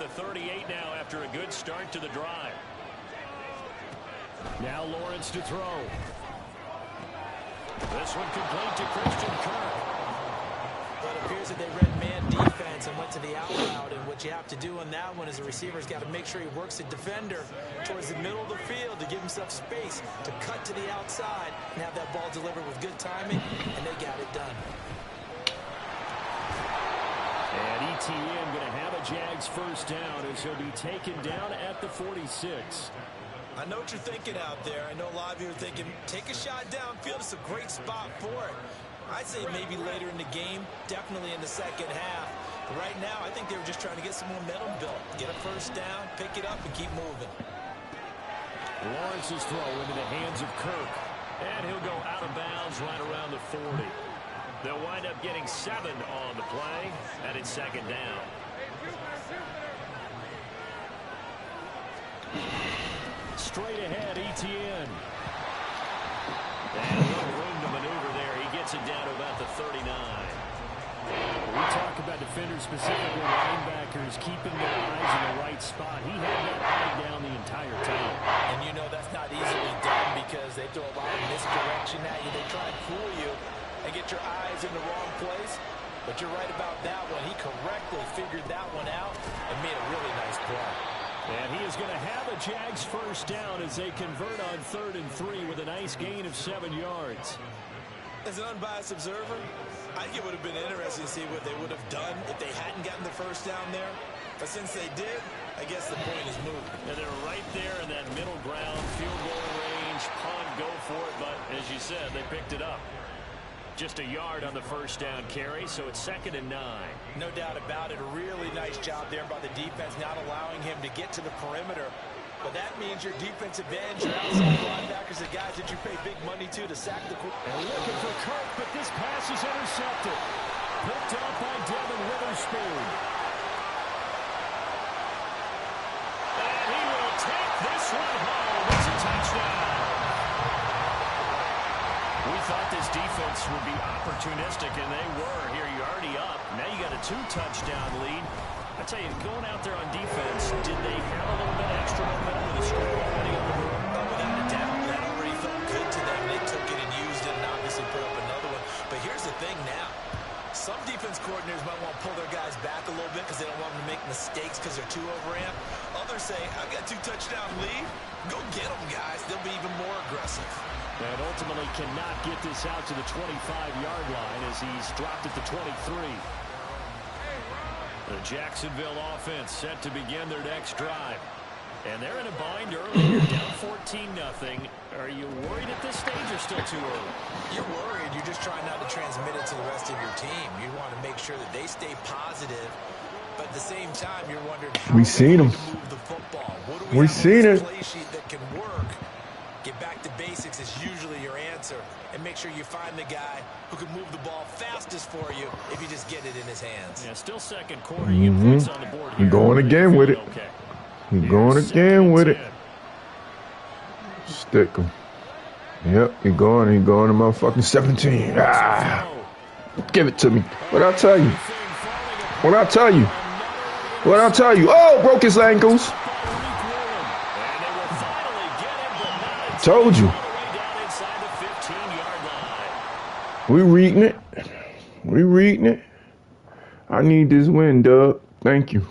to 38 now after a good start to the drive. Now Lawrence to throw. This one complete to Christian Kirk. Well, it appears that they read man defense and went to the out route, and what you have to do on that one is the receiver's got to make sure he works the defender towards the middle of the field to give himself space to cut to the outside and have that ball delivered with good timing, and they got it done. And ETN going to have a Jags first down as he'll be taken down at the 46. I know what you're thinking out there. I know a lot of you are thinking, take a shot downfield. It's a great spot for it. I'd say maybe later in the game, definitely in the second half. But right now, I think they were just trying to get some momentum built. Get a first down, pick it up, and keep moving. Lawrence's throw into the hands of Kirk. And he'll go out of bounds right around the 40. They'll wind up getting 7 on the play, and it's second down. Straight ahead, ETN. And a little room to maneuver there. He gets it down to about the 39. We talk about defenders, specifically linebackers, keeping their eyes in the right spot. He had that eye down the entire time. And you know that's not easily done because they throw a lot of misdirection at you. They try and fool you and get your eyes in the wrong place. But you're right about that one. He correctly figured that one out and made a really nice play. And he is going to have a Jags first down as they convert on 3rd and 3 with a nice gain of 7 yards. As an unbiased observer, I think it would have been interesting to see what they would have done if they hadn't gotten the first down there. But since they did, I guess the point is moved. And they're right there in that middle ground, field goal range, punt, go for it. But as you said, they picked it up. Just a yard on the first down carry, so it's 2nd and 9. No doubt about it. A really nice job there by the defense, not allowing him to get to the perimeter. But that means your defensive ends, your outside linebackers, the guys that you pay big money to sack the quarterback. And looking for Kirk, but this pass is intercepted. Picked up by Devin Witherspoon. And he will take this one home. It's a touchdown. We thought this defense would be opportunistic, and they were. Here, you're already up. Now you got a 2-touchdown lead. I tell you, going out there on defense, did they have a little bit extra momentum with the score already on the board? Without a doubt, that already felt good to them. They took it and used it and obviously put up another one. But here's the thing now. Some defense coordinators might want to pull their guys back a little bit because they don't want them to make mistakes because they're too overamped. Others say, I've got 2-touchdown lead. Go get them, guys. They'll be even more aggressive. And ultimately cannot get this out to the 25-yard line as he's dropped at the 23. The Jacksonville offense set to begin their next drive. And they're in a bind early. Down 14-0. Are you worried at this stage or still too early? You're worried. You're just trying not to transmit it to the rest of your team. You want to make sure that they stay positive. But at the same time, you're wondering how we seen him. move the football. What do We seen it. Play sheet that can work. Get back to basics is usually your answer. And make sure you find the guy who can move the ball fastest for you if you just get it in his hands. Yeah, still second quarter. You get points on the board here. You're going again with it. Okay. You're going again with it. Stick him. Yep, you're going to motherfucking 17. Ah, give it to me. What I tell you? What I tell you? What I tell you? Oh, broke his ankles. Told you. We reading it. We reading it. I need this win, Doug. Thank you.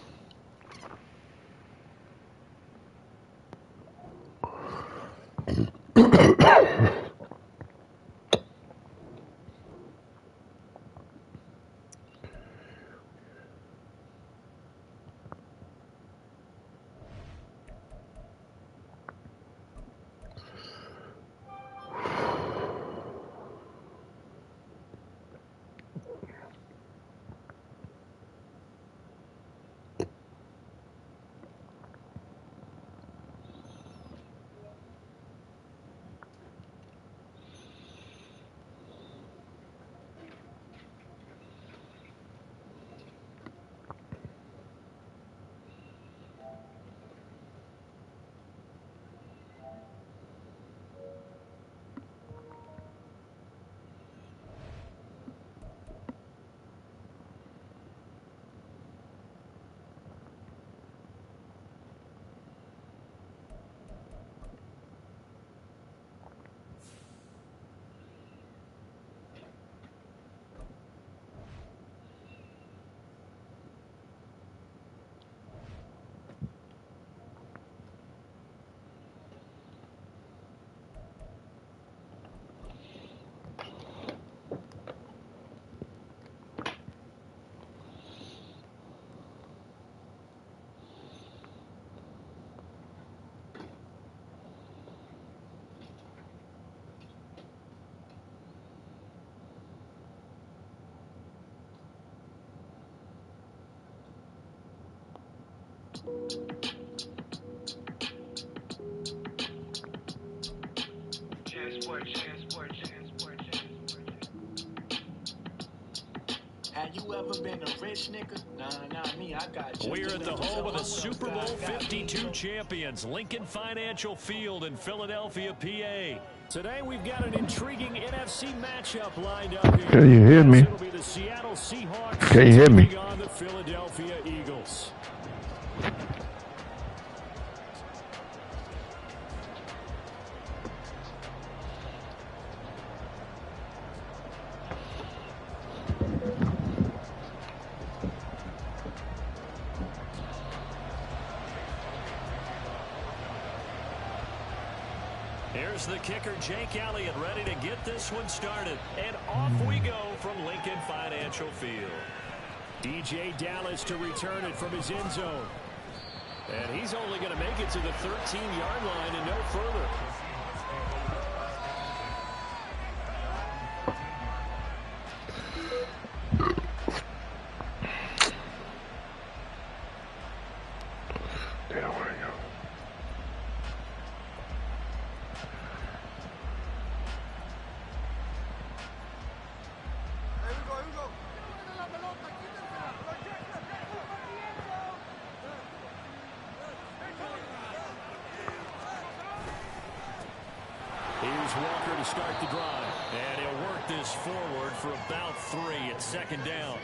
We're at the home of the Super Bowl 52 champions, Lincoln Financial Field in Philadelphia, PA. Today we've got an intriguing NFC matchup lined up here. Can you hear me? It'll be the Seattle Seahawks Can you hear me? taking on the Philadelphia Eagles. Here's the kicker, Jake Elliott, ready to get this one started. And off we go from Lincoln Financial Field. DJ Dallas to return it from his end zone. And he's only going to make it to the 13-yard line and no further. Here's Walker to start the drive. And he'll work this forward for about 3 at second down.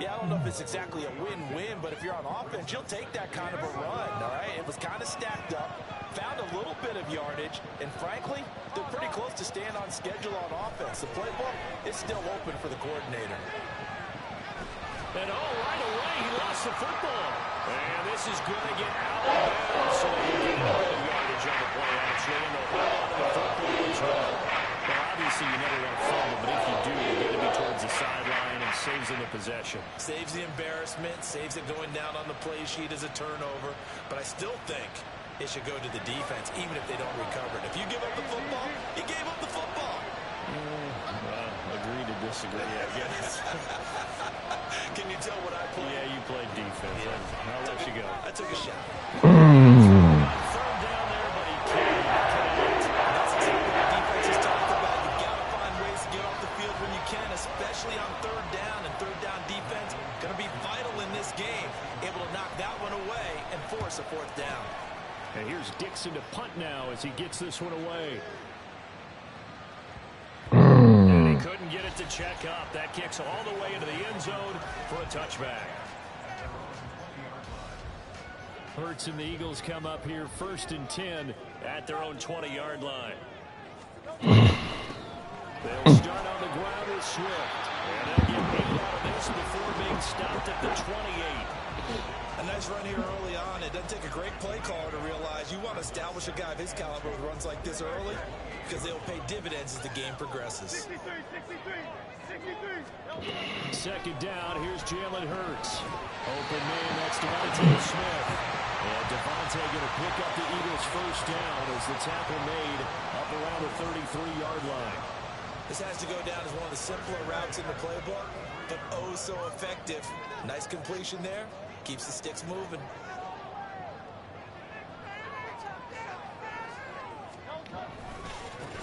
Yeah, I don't know if it's exactly a win-win, but if you're on offense, you'll take that kind of a run, all right? It was kind of stacked up, found a little bit of yardage, and frankly, they're pretty close to staying on schedule on offense. The playbook is still open for the coordinator. And right away, he lost the football. And this is going to get out of bounds. So they get a bit of yardage on the play, actually, and they'll hold on to the football as well. Well, obviously, you never want to fumble, but if you do, you get to be towards the sideline and saves in the possession. Saves the embarrassment, saves it going down on the play sheet as a turnover. But I still think it should go to the defense, even if they don't recover it. If you give up the football, you gave up the football. Agree to disagree, I guess. Can you tell what I played? Yeah, you played defense. Yeah. I'll let you go. I took a shot. Third down there, but he can't. That's exactly what defense is talking about. You've got to find ways to get off the field when you can, especially on third down. And third down defense going to be vital in this game. Able to knock that one away and force a fourth down. And here's Dixon to punt now as he gets this one away. And he couldn't get it to check up. That kicks all the way into the end zone for a touchback. Hurts and the Eagles come up here 1st and 10 at their own 20-yard line. They'll start on the ground with Swift. And they'll get 8 out of this before being stopped at the 28. A nice run here early on. It doesn't take a great play caller to realize you want to establish a guy of his caliber with runs like this early because they'll pay dividends as the game progresses. 2nd down, here's Jalen Hurts. Open man, that's Devontae Smith. And Devontae going to pick up the Eagles' first down as the tackle made up around the 33-yard line. This has to go down as one of the simpler routes in the playbook, but oh so effective. Nice completion there. Keeps the sticks moving.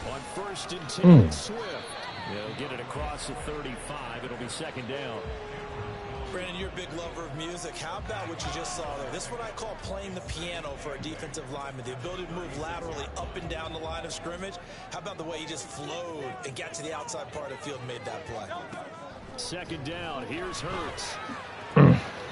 On 1st and 10, Swift. They'll get it across the 35. It'll be 2nd down. Brandon, you're a big lover of music. How about what you just saw there? This is what I call playing the piano for a defensive lineman. The ability to move laterally up and down the line of scrimmage. How about the way he just flowed and got to the outside part of the field and made that play? 2nd down. Here's Hurts.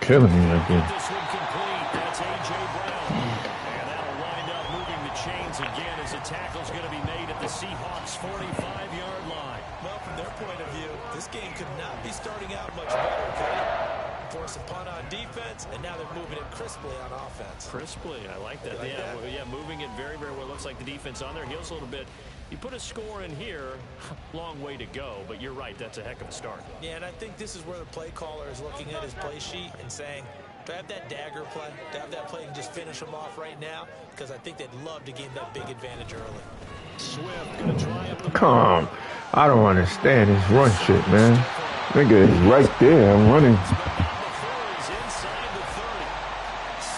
Killing me right there. This one complete. That's A.J. Brown. And that'll wind up moving the chains again as the tackle's going to be made at the Seahawks' 45-yard line. Well, from their point of view, this game could not be starting out much better, okay? Force a punt on defense, and now they're moving it crisply on offense. Crisply, I like that. Like that? Yeah, moving it very, very well. Looks like the defense on their heels a little bit. You put a score in here, long way to go, but you're right, that's a heck of a start. Yeah, and I think this is where the play caller is looking at his play sheet and saying, do I have that dagger play? Do I have that play and just finish them off right now? Because I think they'd love to gain that big advantage early. Swift going to try up the Come on. I don't understand this run shit, man. Nigga is right there. I'm running. Inside the 30.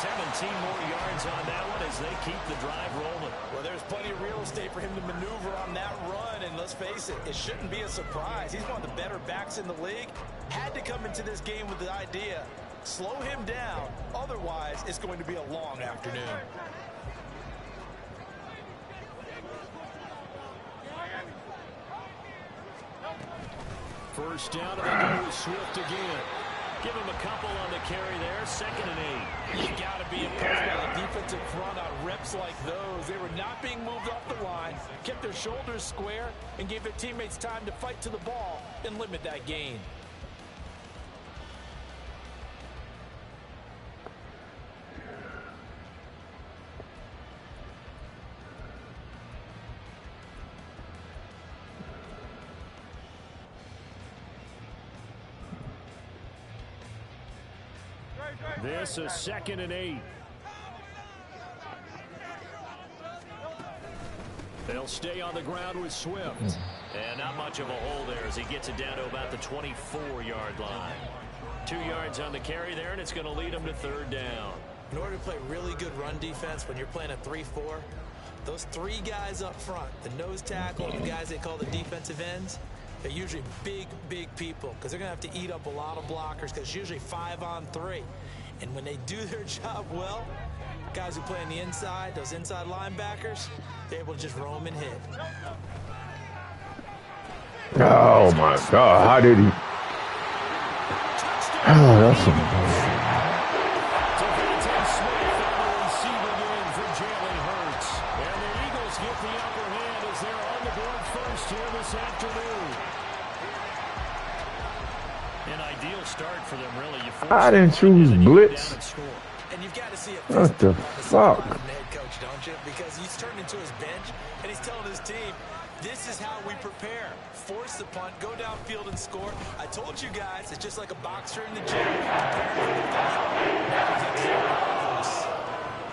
17 more yards on that one as they keep the drive rolling. Well, there's plenty of real estate for him to maneuver on that run, and let's face it, it shouldn't be a surprise. He's one of the better backs in the league. Had to come into this game with the idea, slow him down, otherwise it's going to be a long afternoon. First down, and they go with Swift again. Give him a couple on the carry there. 2nd and 8. You got to be impressed by the defensive front on reps like those. They were not being moved off the line, kept their shoulders square, and gave their teammates time to fight to the ball and limit that gain. This is 2nd and 8. They'll stay on the ground with Swift. And not much of a hole there as he gets it down to about the 24-yard line. 2 yards on the carry there, and it's going to lead him to 3rd down. In order to play really good run defense when you're playing a 3-4, those 3 guys up front, the nose tackle, the guys they call the defensive ends, they're usually big, big people because they're going to have to eat up a lot of blockers because it's usually 5 on 3. And when they do their job well, guys who play on the inside, those inside linebackers, they're able to just roam and hit. Oh, my God. How did he? Oh, that's some bullshit. For Jalen Hurts. And the Eagles get the upper hand as they're on the board first here this afternoon. An ideal start for them, really. I didn't choose blitz. And you've got to see it. What the fuck? Head coach, don't you? Because he's turned into his bench and he's telling his team, this is how we prepare. Force the punt, go downfield and score. I told you guys, it's just like a boxer in the gym.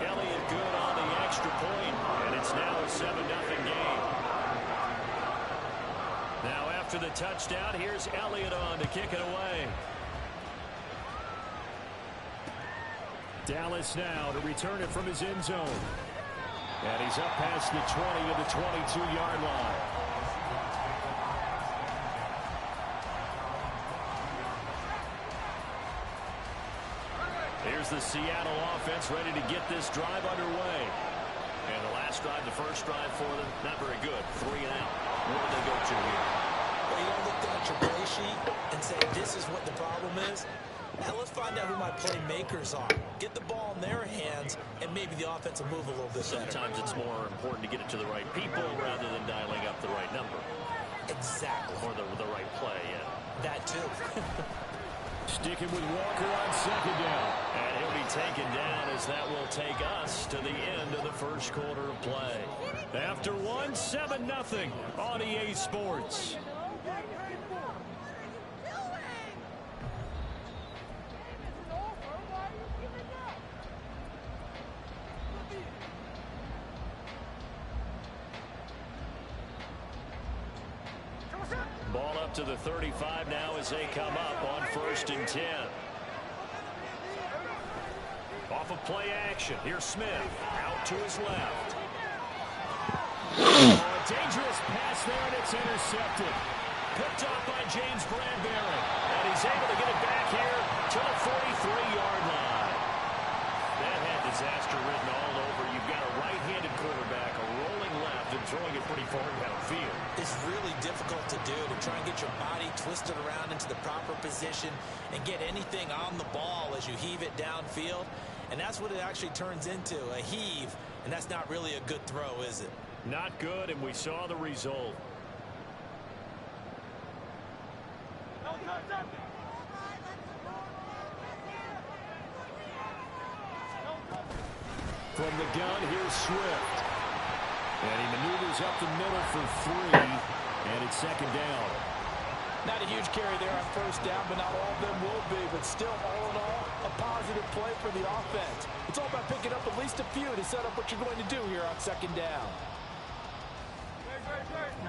Elliott good on the extra point, and it's now a 7-0 game. Now after the touchdown, here's Elliott on to kick it away. Dallas now to return it from his end zone. And he's up past the 20 of the 22-yard line. Here's the Seattle offense ready to get this drive underway. And the last drive, the first drive for them, not very good. 3 and out. Where do they go to here? Well, you don't look down at your play sheet and say, this is what the problem is. Now let's find out who my playmakers are. Get the ball in their hands, and maybe the offense will move a little bit better. Sometimes it's more important to get it to the right people rather than dialing up the right number. Exactly. Or the right play, yeah. That too. Sticking with Walker on 2nd down. And he'll be taken down as that will take us to the end of the first quarter of play. After 7-0 on EA Sports. Ball up to the 35 now as they come up on 1st and 10. Off of play action. Here's Smith. Out to his left. Oh, a dangerous pass there, and it's intercepted. Picked off by James Bradbury. And he's able to get it back here to the 43-yard line. That had disaster written all over. You've got a right-handed quarterback, a rolling left, and throwing it pretty far downfield. It's really difficult to do, to try and get your body twisted around into the proper position and get anything on the ball as you heave it downfield. And that's what it actually turns into, a heave. And that's not really a good throw, is it? Not good, and we saw the result. From the gun, here's Swift. And he maneuvers up the middle for 3, and it's 2nd down. Not a huge carry there on 1st down, but not all of them will be. But still, all in all, a positive play for the offense. It's all about picking up at least a few to set up what you're going to do here on 2nd down.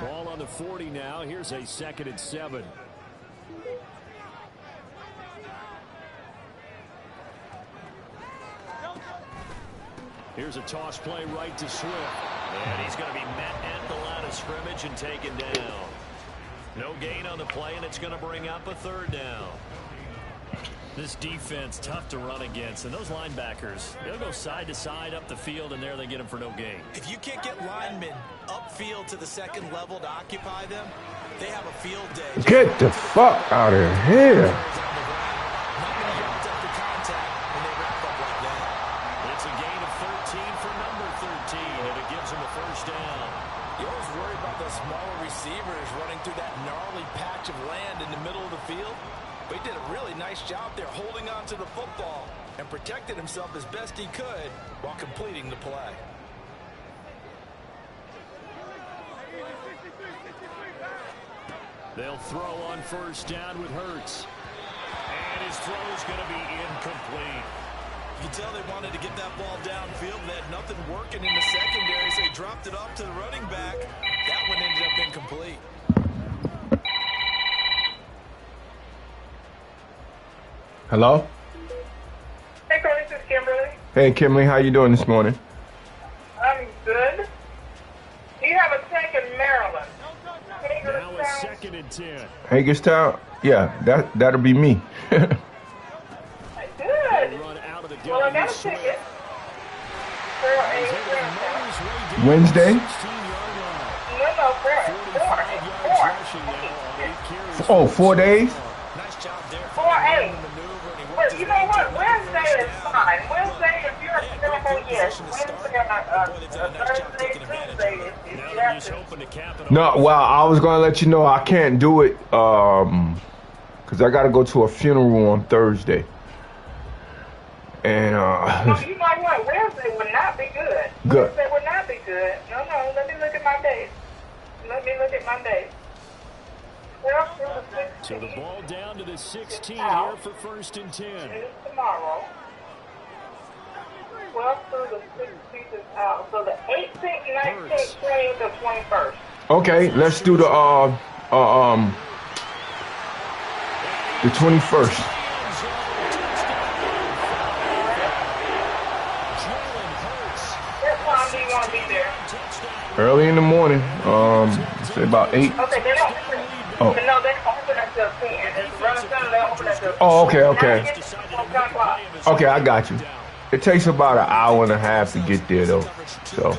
Ball on the 40 now. Here's a 2nd and 7. Here's a toss play right to Swift. And he's going to be met at the line of scrimmage and taken down. No gain on the play, and it's going to bring up a third down. This defense, tough to run against. And those linebackers, they'll go side to side up the field, and there they get them for no gain. If you can't get linemen upfield to the second level to occupy them, they have a field day. Get the fuck out of here. It's a gain of 13 for number 13, and it gives them a first down. You always worry about those smaller receivers running through that gnarly patch of land in the middle of the field. But he did a really nice job there holding on to the football and protected himself as best he could while completing the play. They'll throw on first down with Hurts. And his throw is going to be incomplete. You can tell they wanted to get that ball downfield. They had nothing working in the secondary, so he dropped it off to the running back. That one ended up incomplete. Hello? Hey, Carly, this is Kimberly. Hey, Kimberly, how you doing this morning? I'm good. Do you have a tank in Maryland? Now a 2nd and 10. Hagerstown? Yeah, that'll be me. Good. Run out of the Well, I got a Swift. ticket for a Wednesday? Oh, 4 days? Nice job there. 4-8. But you know what? Wednesday is fine. Wednesday, if you're available, yes. Wednesday on Thursday, Tuesday, if you Now have he's to. hoping to cap it No, off. well, I was going to let you know I can't do it because I got to go to a funeral on Thursday. And, No, you know what? Wednesday would not be good. Good. Wednesday would not be good. No, let me look at my days. Let me look at my days. Well, through the 16th. So the ball down to the 16 here for 1st and 10. It is tomorrow. 12 through the 16th is out. So the 18th, 19th, 20th, the 21st. okay, let's do the 21st. What time do you want to be there? Early in the morning, say about 8. Okay, they don't open. Oh. No, they don't open until 10. It's running center, they open until 10. Oh, okay. Now it gets to 10 o'clock. Okay, I got you. It takes about an hour and a half to get there, though. So,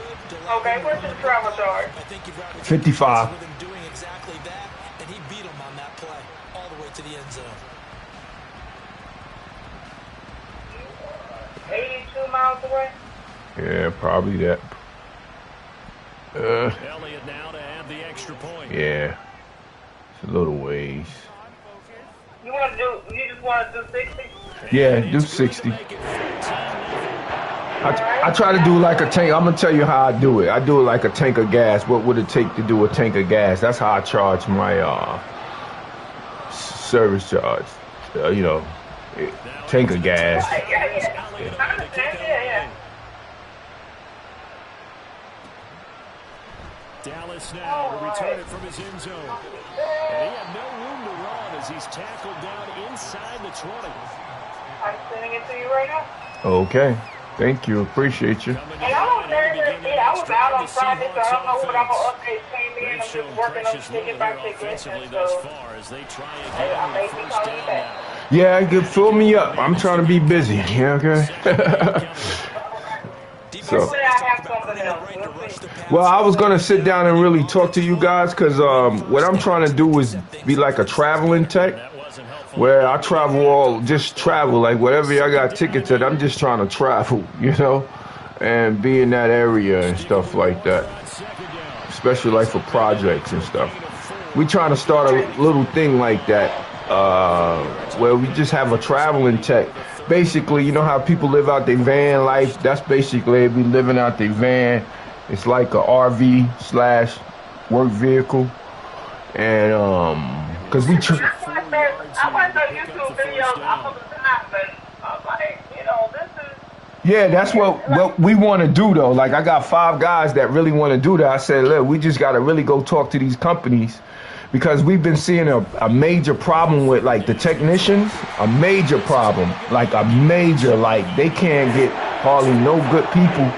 Okay, what's your travel charge? 55. With him doing exactly that, and he beat him on that play all the way to the end zone. 82 miles away? Yeah, probably that. Elliott now to add the extra point. Yeah. It's a little ways. You just want to do 60? Yeah, do 60. I try to do like a tank. I'm going to tell you how I do it. I do it like a tank of gas. What would it take to do a tank of gas? That's how I charge my service charge. Tank of gas. Yeah. I understand, yeah. Dallas now to return it from his end zone. And he had no room to run as he's tackled down inside the 20. I'm sending it to you right now. Okay. Thank you. Appreciate you. And I was nervous. I was out on Friday, so I don't know what I'm going to update came in. I'm just working on ticket by ticket. And so, I may be calling you back. Yeah, good. Fill me up. I'm trying to be busy. Yeah, okay. So, Hopefully I have something else. We'll see. well, I was gonna sit down and really talk to you guys because what I'm trying to do is be like a traveling tech, where I just travel, like whatever I got tickets at. I'm just trying to travel, and be in that area and stuff like that, especially like for projects and stuff. We trying to start a little thing like that, where we just have a traveling tech. Basically, you know how people live out their van life? That's basically we living out their van. It's like a RV / work vehicle. And because we I watched those YouTube videos all the time, but I was like, this is... yeah, that's what we want to do though. Like I got 5 guys that really want to do that. I said, look, we just got to really go talk to these companies. Because we've been seeing a major problem with like the technicians, a major problem, like they can't get hardly no good people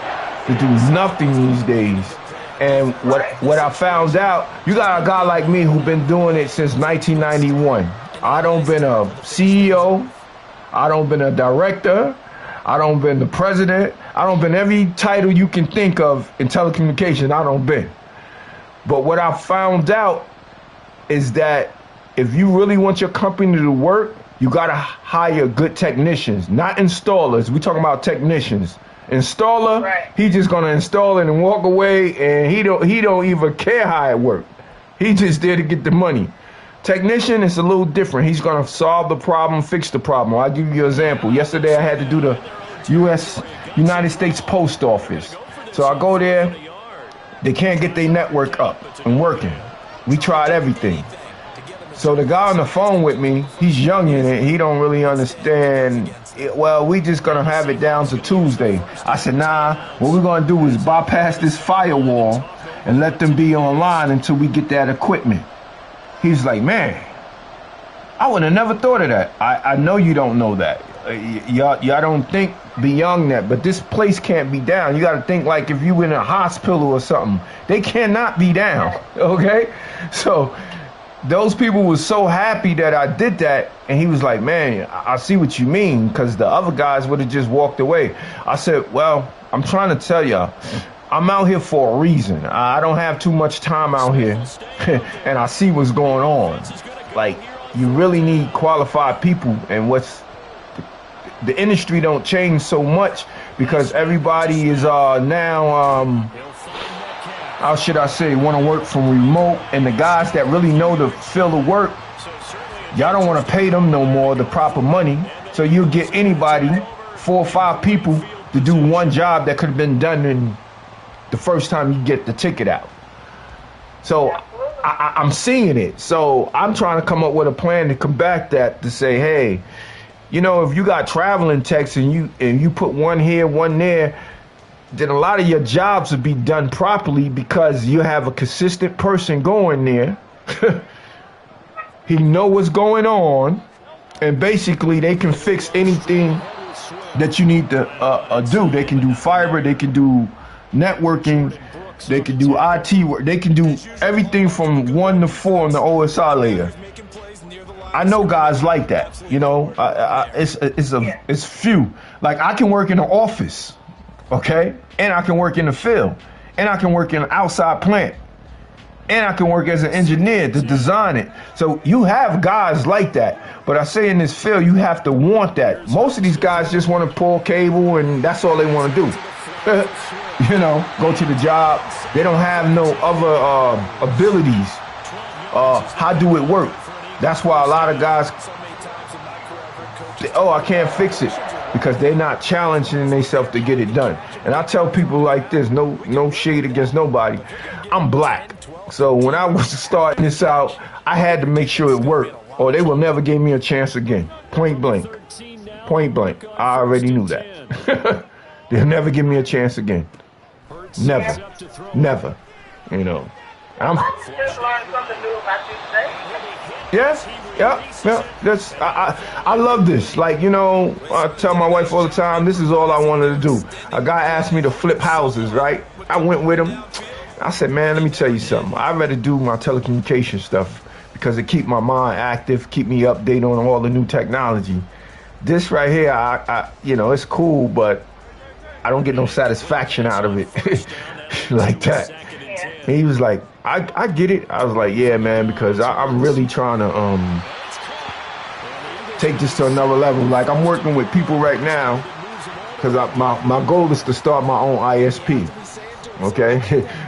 to do nothing these days. And what I found out, you got a guy like me who been doing it since 1991. I don't been a CEO. I don't been a director. I don't been the president. I don't been every title you can think of in telecommunications. I don't been. But what I found out is that if you really want your company to work, you got to hire good technicians, not installers. We're talking about technicians. Installer, right. He just going to install it and walk away, and he don't even care how it works. He just there to get the money. Technician is a little different. He's going to solve the problem, fix the problem. I'll give you an example. Yesterday I had to do the United States Post Office. So I go there. They can't get their network up and working. We tried everything. So the guy on the phone with me, he's young in it. He don't really understand. Well, we just going to have it down to Tuesday. I said, nah, what we're going to do is bypass this firewall and let them be online until we get that equipment. He's like, man, I would have never thought of that. I know you don't know that. Y'all don't think beyond that, but this place can't be down. You got to think like if you in a hospital or something, they cannot be down, okay? So those people was so happy that I did that, and he was like, man, I see what you mean, because the other guys would have just walked away. I said, well, I'm trying to tell y'all, I'm out here for a reason. I don't have too much time out here, and I see what's going on. Like, you really need qualified people, and the industry don't change so much because everybody is now, how should I say, want to work from remote, and the guys that really know the field of work, y'all don't want to pay them no more the proper money, so you'll get anybody, 4 or 5 people, to do one job that could have been done in the first time you get the ticket out. So I'm seeing it. So I'm trying to come up with a plan to combat that, to say, hey, you know, if you got traveling techs and you put one here, one there, then a lot of your jobs would be done properly because you have a consistent person going there. He know what's going on, and basically they can fix anything that you need to do. They can do fiber, they can do networking, they can do IT work, they can do everything from 1 to 4 on the OSI layer. I know guys like that, you know. It's few. Like, I can work in the office, okay, and I can work in the field, and I can work in an outside plant, and I can work as an engineer to design it. So you have guys like that, but I say in this field you have to want that. Most of these guys just want to pull cable, and that's all they want to do. You know, go to the job. They don't have no other abilities. How do it work? That's why a lot of guys, I can't fix it, because they're not challenging themselves to get it done. And I tell people like this, no shade against nobody. I'm black. So when I was starting this out, I had to make sure it worked, or they will never give me a chance again. Point blank. Point blank. I already knew that. They'll never give me a chance again. Never. Never. You know. I'm just learned something new about you today. Yes, yeah. That's I love this. Like, you know, I tell my wife all the time, this is all I wanted to do. A guy asked me to flip houses, right? I went with him. I said, man, let me tell you something. I'd rather do my telecommunication stuff because it keep my mind active, keep me updated on all the new technology. This right here, I you know, it's cool, but I don't get no satisfaction out of it like that. And he was like, I get it. I was like, yeah, man, because I'm really trying to take this to another level. Like, I'm working with people right now because my goal is to start my own ISP. Okay,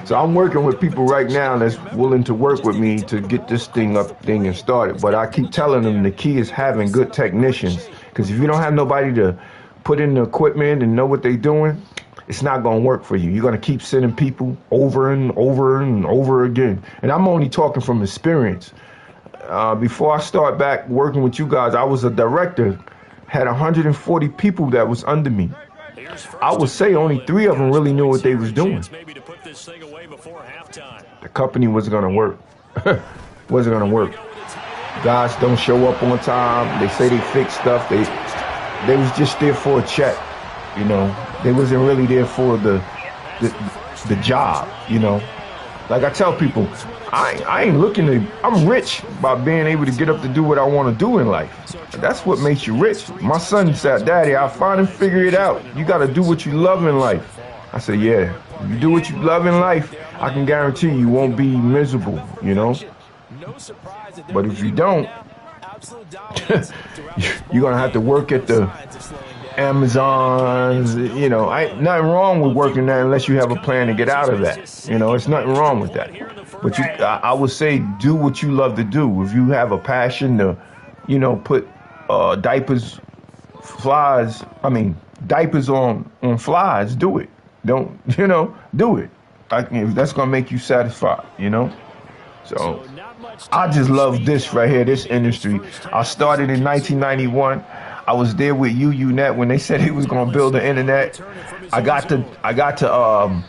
so I'm working with people right now that's willing to work with me to get this thing and started. But I keep telling them the key is having good technicians, because if you don't have nobody to put in the equipment and know what they're doing, it's not going to work for you. You're going to keep sending people over and over and over again. And I'm only talking from experience. Before I start back working with you guys, I was a director, had 140 people that was under me. I would say only 3 of them really knew what they was doing. The company wasn't going to work. Wasn't going to work. Guys don't show up on time. They say they fix stuff. They was just there for a check, you know. They wasn't really there for the the job, you know. Like I tell people, I ain't looking to, I'm rich by being able to get up to do what I want to do in life. That's what makes you rich. My son said, Daddy, I finally figured it out. You got to do what you love in life. I said, yeah, if you do what you love in life, I can guarantee you won't be miserable, you know. But if you don't, you're going to have to work at the Amazons, you know. Nothing wrong with working there unless you have a plan to get out of that. You know, it's nothing wrong with that. But I would say do what you love to do. If you have a passion to, you know, put diapers on flies, do it. Don't, you know, do it. If that's going to make you satisfied, you know. So I just love this right here, this industry. I started in 1991. I was there with UUNet when they said he was going to build the internet. I got to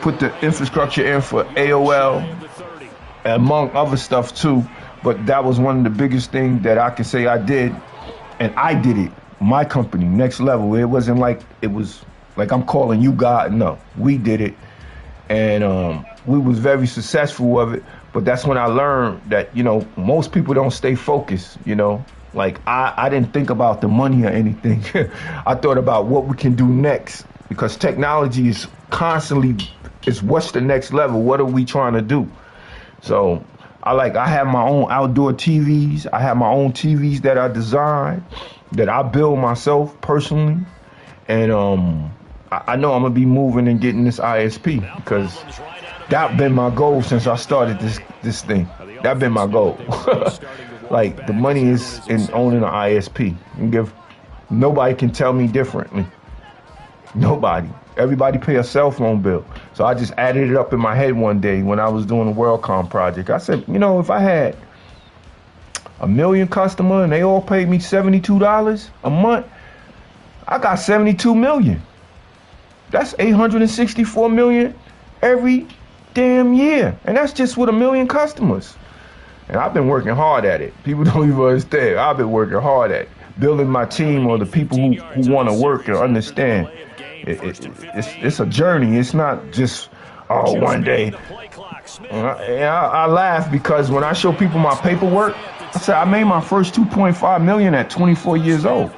put the infrastructure in for AOL, among other stuff too. But that was one of the biggest things that I can say I did, and I did it. My company, Next Level. It wasn't like it was like I'm calling you God. No, we did it, and we was very successful of it. But that's when I learned that, you know, most people don't stay focused, you know. Like, I didn't think about the money or anything. I thought about what we can do next, because technology is constantly, it's what's the next level? What are we trying to do? So I have my own outdoor TVs. I have my own TVs that I design, that I build myself personally. And I know I'm going to be moving and getting this ISP, because that's been my goal since I started this thing. That's been my goal. Like, the money is in owning an ISP. Nobody can tell me differently. Nobody. Everybody pay a cell phone bill. So I just added it up in my head one day when I was doing the WorldCom project. I said, you know, if I had 1 million customers and they all paid me $72 a month, I got 72 million. That's 864 million every damn year. And that's just with 1 million customers. And I've been working hard at it. People don't even understand. I've been working hard at it. Building my team, or the people who want to work and understand. It's a journey. It's not just, oh, one day. I laugh because when I show people my paperwork, I say I made my first 2.5 million at 24 years old.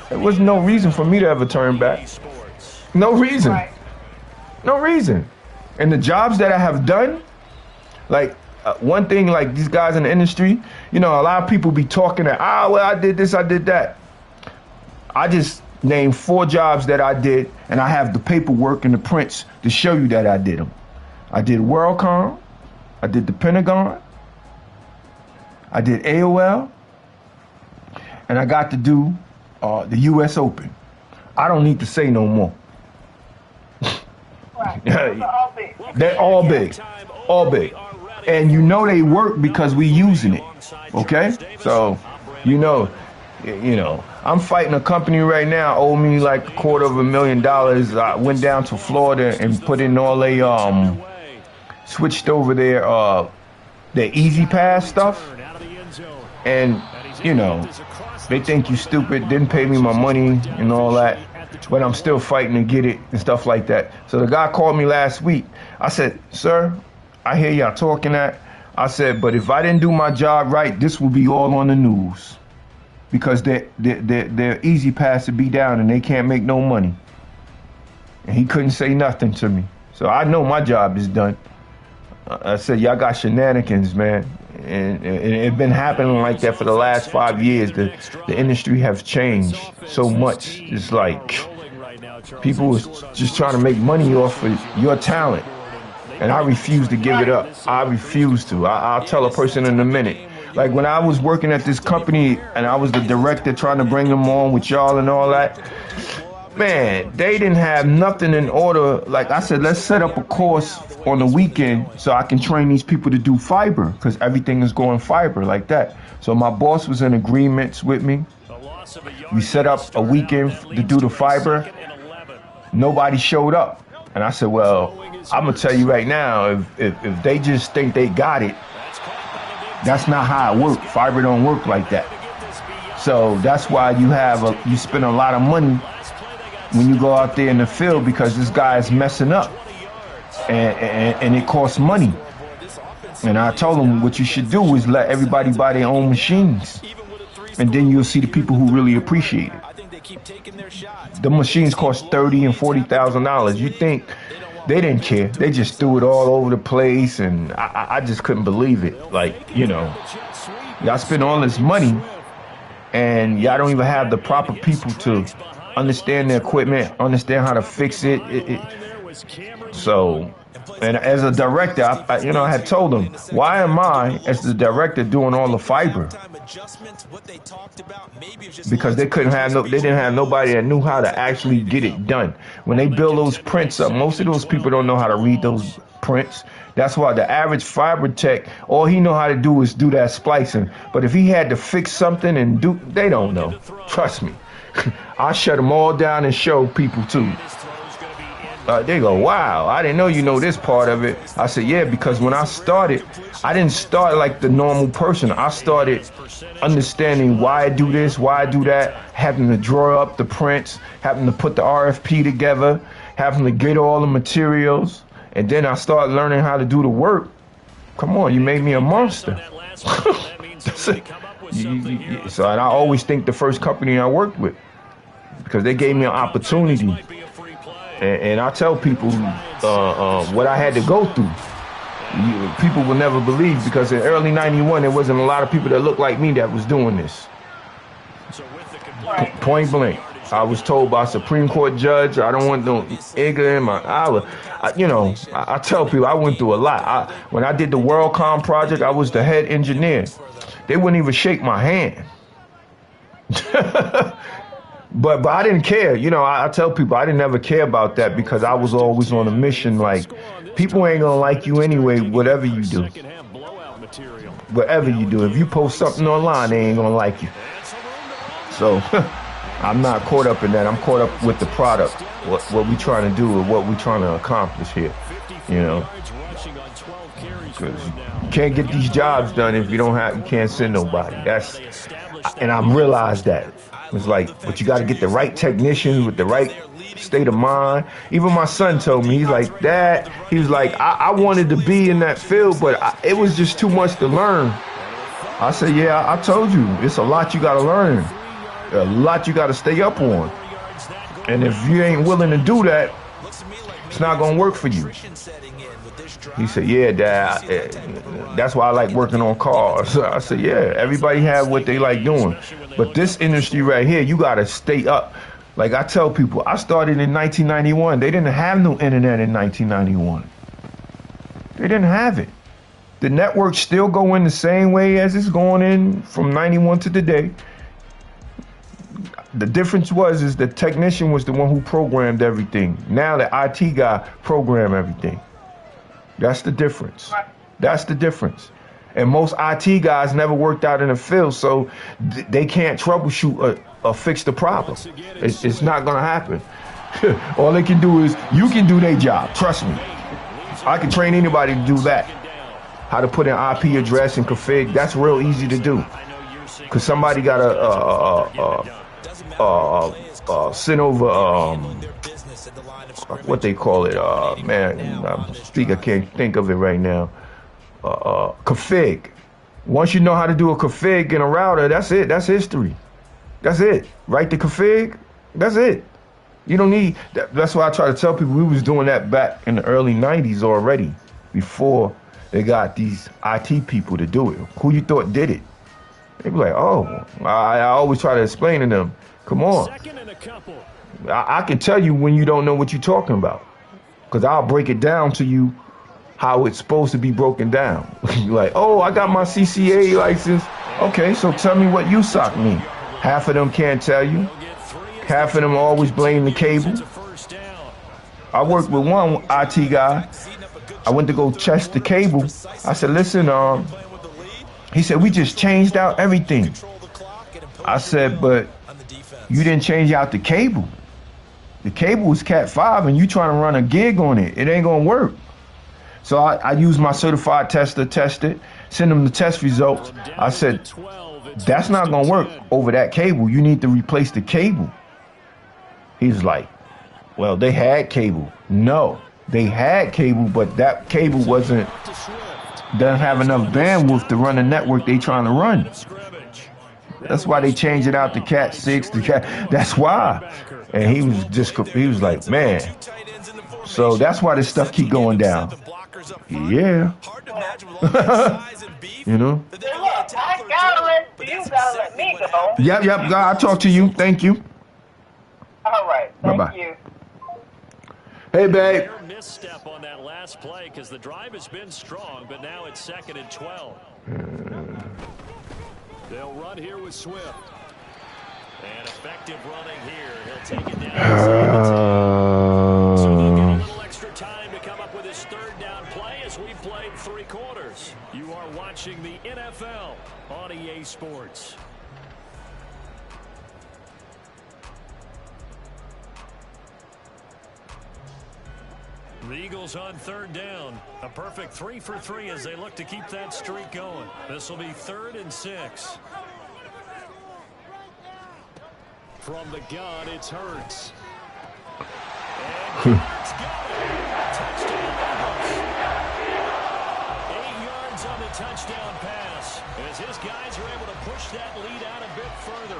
There was no reason for me to ever turn back. No reason. No reason. And the jobs that I have done, like, one thing, like these guys in the industry, you know, a lot of people be talking that, well, I did this, I did that. I just named 4 jobs that I did, and I have the paperwork and the prints to show you that I did them. I did WorldCom, I did the Pentagon, I did AOL, and I got to do the U.S. Open. I don't need to say no more. Right. They're all big. They're all big. All big. And you know they work because we using it, okay? So, you know, I'm fighting a company right now, owe me like $250,000. I went down to Florida and put in all they, switched over their Easy Pass stuff. And, you know, they think you stupid, didn't pay me my money and all that. But I'm still fighting to get it and stuff like that. So the guy called me last week. I said, sir, I hear y'all talking that. I said, but if I didn't do my job right, this will be all on the news, because their Easy Pass to be down and they can't make no money. And he couldn't say nothing to me. So I know my job is done. I said, y'all got shenanigans, man. And it's been happening like that for the last 5 years. The industry has changed so much. It's like people is just trying to make money off of your talent. And I refuse to give it up. I refuse to. I'll tell a person in a minute. Like when I was working at this company and I was the director trying to bring them on with y'all and all that, man, they didn't have nothing in order. Like I said, let's set up a course on the weekend so I can train these people to do fiber, because everything is going fiber like that. So my boss was in agreements with me. We set up a weekend to do the fiber. Nobody showed up. And I said, well, I'm going to tell you right now, if they just think they got it, that's not how it works. Fiber don't work like that. So that's why you spend a lot of money when you go out there in the field because this guy is messing up, and it costs money. And I told him what you should do is let everybody buy their own machines, and then you'll see the people who really appreciate it. The machines cost $30,000 and $40,000. You think they didn't care? They just threw it all over the place, and I just couldn't believe it. Like, you know, y'all spend all this money, and y'all don't even have the proper people to understand the equipment, understand how to fix it. So, and as a director, I had told them, why am I, as the director, doing all the fiber? Because they didn't have nobody that knew how to actually get it done. When they build those prints up, most of those people don't know how to read those prints. That's why the average fiber tech, all he know how to do is do that splicing. But if he had to fix something and they don't know. Trust me. I shut them all down and show people too. They go, wow, I didn't know you know this part of it. I said, yeah, because when I started, I didn't start like the normal person. I started understanding why I do this, why I do that, having to draw up the prints, having to put the RFP together, having to get all the materials. And then I started learning how to do the work. Come on, you made me a monster. So, and I always think the first company I worked with, because they gave me an opportunity. And I tell people what I had to go through. People will never believe, because in early '91, there wasn't a lot of people that looked like me that was doing this. Point blank. I was told by a Supreme Court judge, I don't want no ignorant in my hour. I tell people I went through a lot. When I did the WorldCom project, I was the head engineer. They wouldn't even shake my hand. But I didn't care. I tell people I didn't ever care about that, because I was always on a mission. Like, people ain't gonna like you anyway, whatever you do. Whatever you do. If you post something online, they ain't gonna like you. So I'm not caught up in that. I'm caught up with the product, what we trying to do or what we trying to accomplish here. Because you can't get these jobs done if you can't send nobody. And I realized that. It's like, but you got to get the right technicians with the right state of mind. Even my son told me, he's like, Dad, he was like, I wanted to be in that field, but it was just too much to learn. I said, yeah, I told you, it's a lot you got to learn. A lot you got to stay up on. And if you ain't willing to do that, it's not going to work for you. He said, yeah, Dad, that's why I like working on cars. I said, yeah, everybody have what they like doing. But this industry right here, you got to stay up. Like I tell people, I started in 1991. They didn't have no internet in 1991. They didn't have it. The networks still go in the same way as it's going in from 91 to today. The difference is the technician was the one who programmed everything. Now the IT guy program everything. That's the difference. That's the difference. And most IT guys never worked out in the field, so they can't troubleshoot or fix the problem. It's not going to happen. All they can do is, you can do their job. Trust me. I can train anybody to do that. How to put an IP address and config. That's real easy to do. Because somebody got send over what they call it, I can't think of it right now. Config. Once you know how to do a config in a router, that's it. That's history. That's it. Write the config. That's it. You don't need that. That's why I try to tell people we was doing that back in the early 90s already, before they got these IT people to do it. Who you thought did it? They be like, oh, I always try to explain to them, come on. I can tell you when you don't know what you're talking about, because I'll break it down to you how it's supposed to be broken down. You're like, oh, I got my CCA license. Okay, so tell me what USOC mean. Half of them can't tell you. Half of them always blame the cable. I worked with one IT guy. I went to go test the cable. I said, listen, he said, we just changed out everything. I said, but you didn't change out the cable. The cable was Cat 5 and you trying to run a gig on it. It ain't gonna work. So I used my certified tester, test it, send them the test results. I said, that's not gonna work over that cable. You need to replace the cable. He's like, Well, they had cable. No, they had cable, but that cable doesn't have enough bandwidth to run the network they trying to run. That's why they changed it out to Cat 6. That's why. And he was like, man. So that's why this stuff keep going down. Yeah. You know? Look, I gotta let you gotta let me go. Yep. I'll talk to you. Thank you. All right. Thank you. Hey, babe. Misstep on that last play because the drive has been strong, but now it's 2nd and 12. They'll run here with Swift. And effective running here. He'll take it down. So they'll get a little extra time to come up with his 3rd down play as we've played 3 quarters. You are watching the NFL on EA Sports. The Eagles on 3rd down. A perfect 3 for 3 as they look to keep that streak going. This will be 3rd and 6. From the gun, it's Hurts. And Hurts got it. Touchdown Eagles. 8 yards on the touchdown pass as his guys are able to push that lead out a bit further.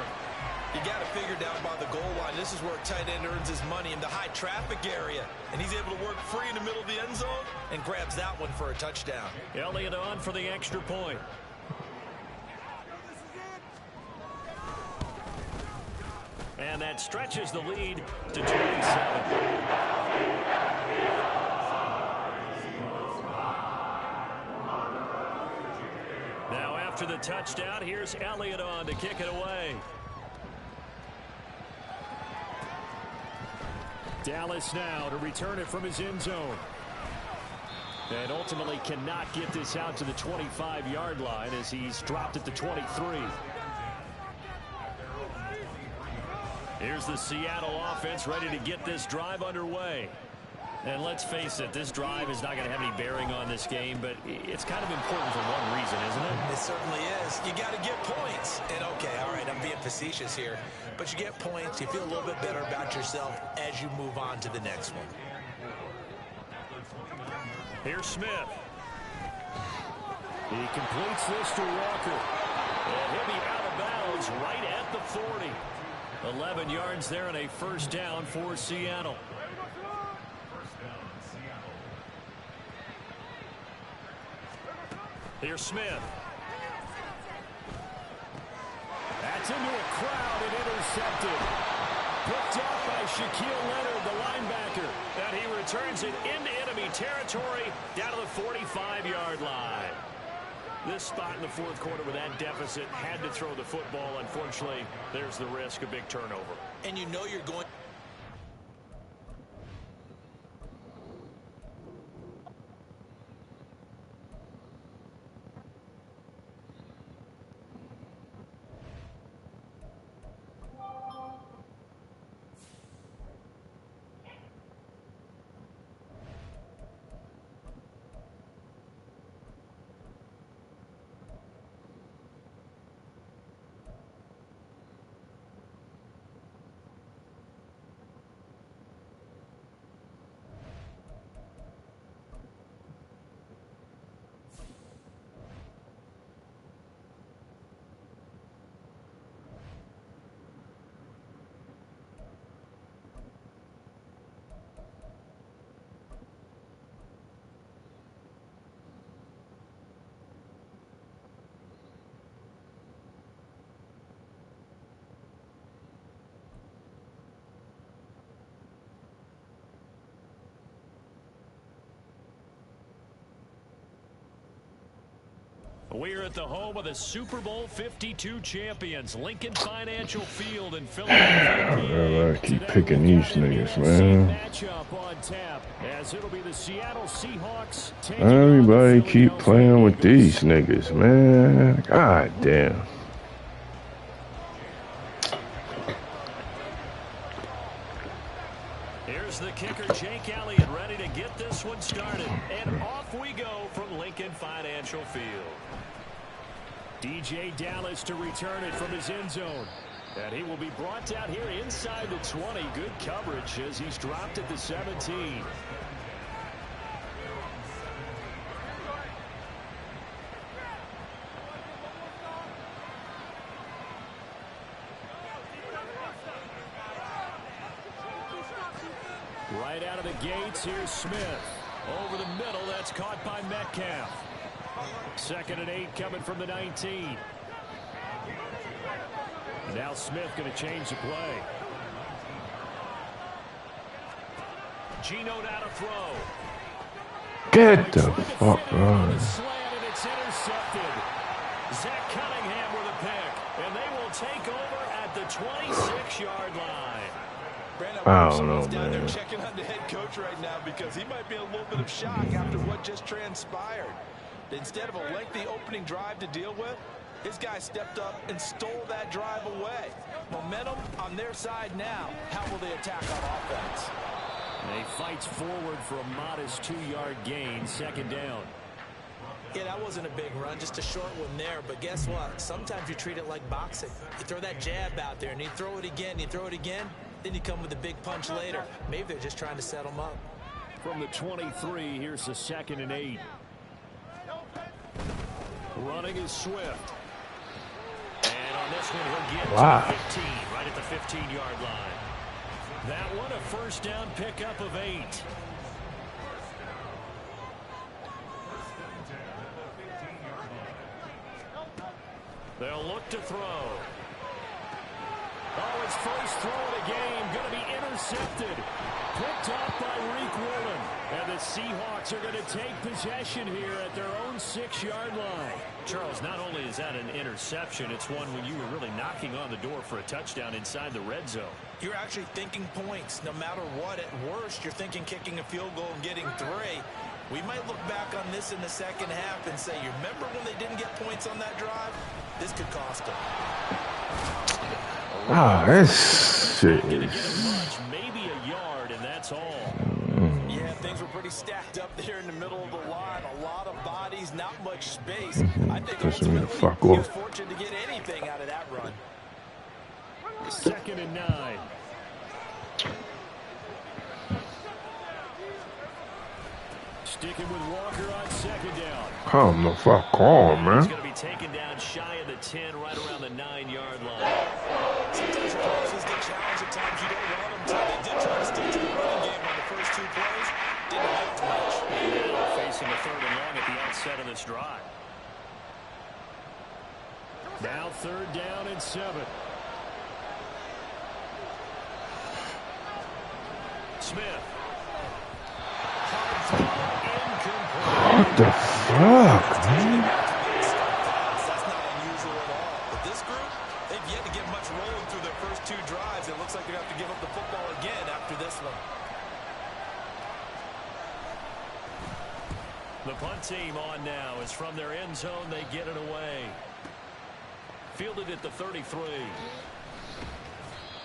You got to figure down by the goal line. This is where a tight end earns his money in the high traffic area. And he's able to work free in the middle of the end zone and grabs that one for a touchdown. Elliott on for the extra point. And that stretches the lead to 27. Now after the touchdown, here's Elliott on to kick it away. Dallas now to return it from his end zone. And ultimately cannot get this out to the 25-yard line as he's dropped at the 23. Here's the Seattle offense ready to get this drive underway. And let's face it, this drive is not going to have any bearing on this game, but it's kind of important for one reason, isn't it? It certainly is. You got to get points. And okay, all right, I'm being facetious here, but you get points, you feel a little bit better about yourself as you move on to the next one. Here's Smith. He completes this to Walker. And he'll be out of bounds right at the 40. 11 yards there and a 1st down for Seattle. Here's Smith. That's into a crowd and intercepted. Picked off by Shaquille Leonard, the linebacker. And he returns it into enemy territory down to the 45-yard line. This spot in the 4th quarter with that deficit had to throw the football. Unfortunately, there's the risk of big turnover. And you know you're going... We're at the home of the Super Bowl 52 champions, Lincoln Financial Field in Philadelphia. I keep picking these niggas, man. Everybody keep playing with these niggas, man. God damn. Here's the kicker, Jake Elliott, ready to get this one started. And off we go from Lincoln Financial Field. DJ Dallas to return it from his end zone. And he will be brought down here inside the 20. Good coverage as he's dropped at the 17. Right out of the gates, here's Smith. Over the middle, that's caught by Metcalf. 2nd and 8 coming from the 19. Now Smith going to change the play. Gino now to throw. Get the fuck on. It's intercepted. Zach Cunningham with a pick. And they will take over at the 26-yard line. Brandon, I don't know, down there man. checking on the head coach right now because he might be in a little bit of shock after what just transpired. Instead of a lengthy opening drive to deal with, his guy stepped up and stole that drive away. Momentum on their side now. How will they attack on offense? They fights forward for a modest 2-yard gain, 2nd down. Yeah, that wasn't a big run, just a short one there. But guess what? Sometimes you treat it like boxing. You throw that jab out there, and you throw it again, you throw it again, then you come with a big punch later. Maybe they're just trying to set them up. From the 23, here's the 2nd and 8. Running is Swift. And on this one, he'll get to 15, right at the 15-yard line. That one, a 1st down pickup of 8. They'll look to throw. Oh, his first throw of the game going to be intercepted. Picked off by Reek Woolen. And the Seahawks are going to take possession here at their own 6-yard line. Charles, not only is that an interception, it's one when you were really knocking on the door for a touchdown inside the red zone. You're actually thinking points. No matter what, at worst, you're thinking kicking a field goal and getting 3. We might look back on this in the 2nd half and say, you remember when they didn't get points on that drive? This could cost them. This shit is... Maybe a yard, and that's all. Yeah, things were pretty stacked up there in the middle of the line. A lot of bodies, not much space. I think Pushing me the fuck he was off. fortunate to get anything out of that run. 2nd and 9. Sticking with Walker on 2nd down. Come the fuck on, man. He's going to be taken down shy of the 10, right around the 9-yard line. Sometimes your opponents get challenged at times you don't want them to. They did try to stick to the running game on the first 2 plays. Didn't amount to much. Now facing a 3rd and long at the outset of this drive. Now 3rd down and 7. Smith. What the fuck, man? That's not unusual at all. But this group, they've yet to get much rolling through their first 2 drives. It looks like they're going to have to give up the football again after this one. The punt team on now is from their end zone. They get it away. Fielded at the 33.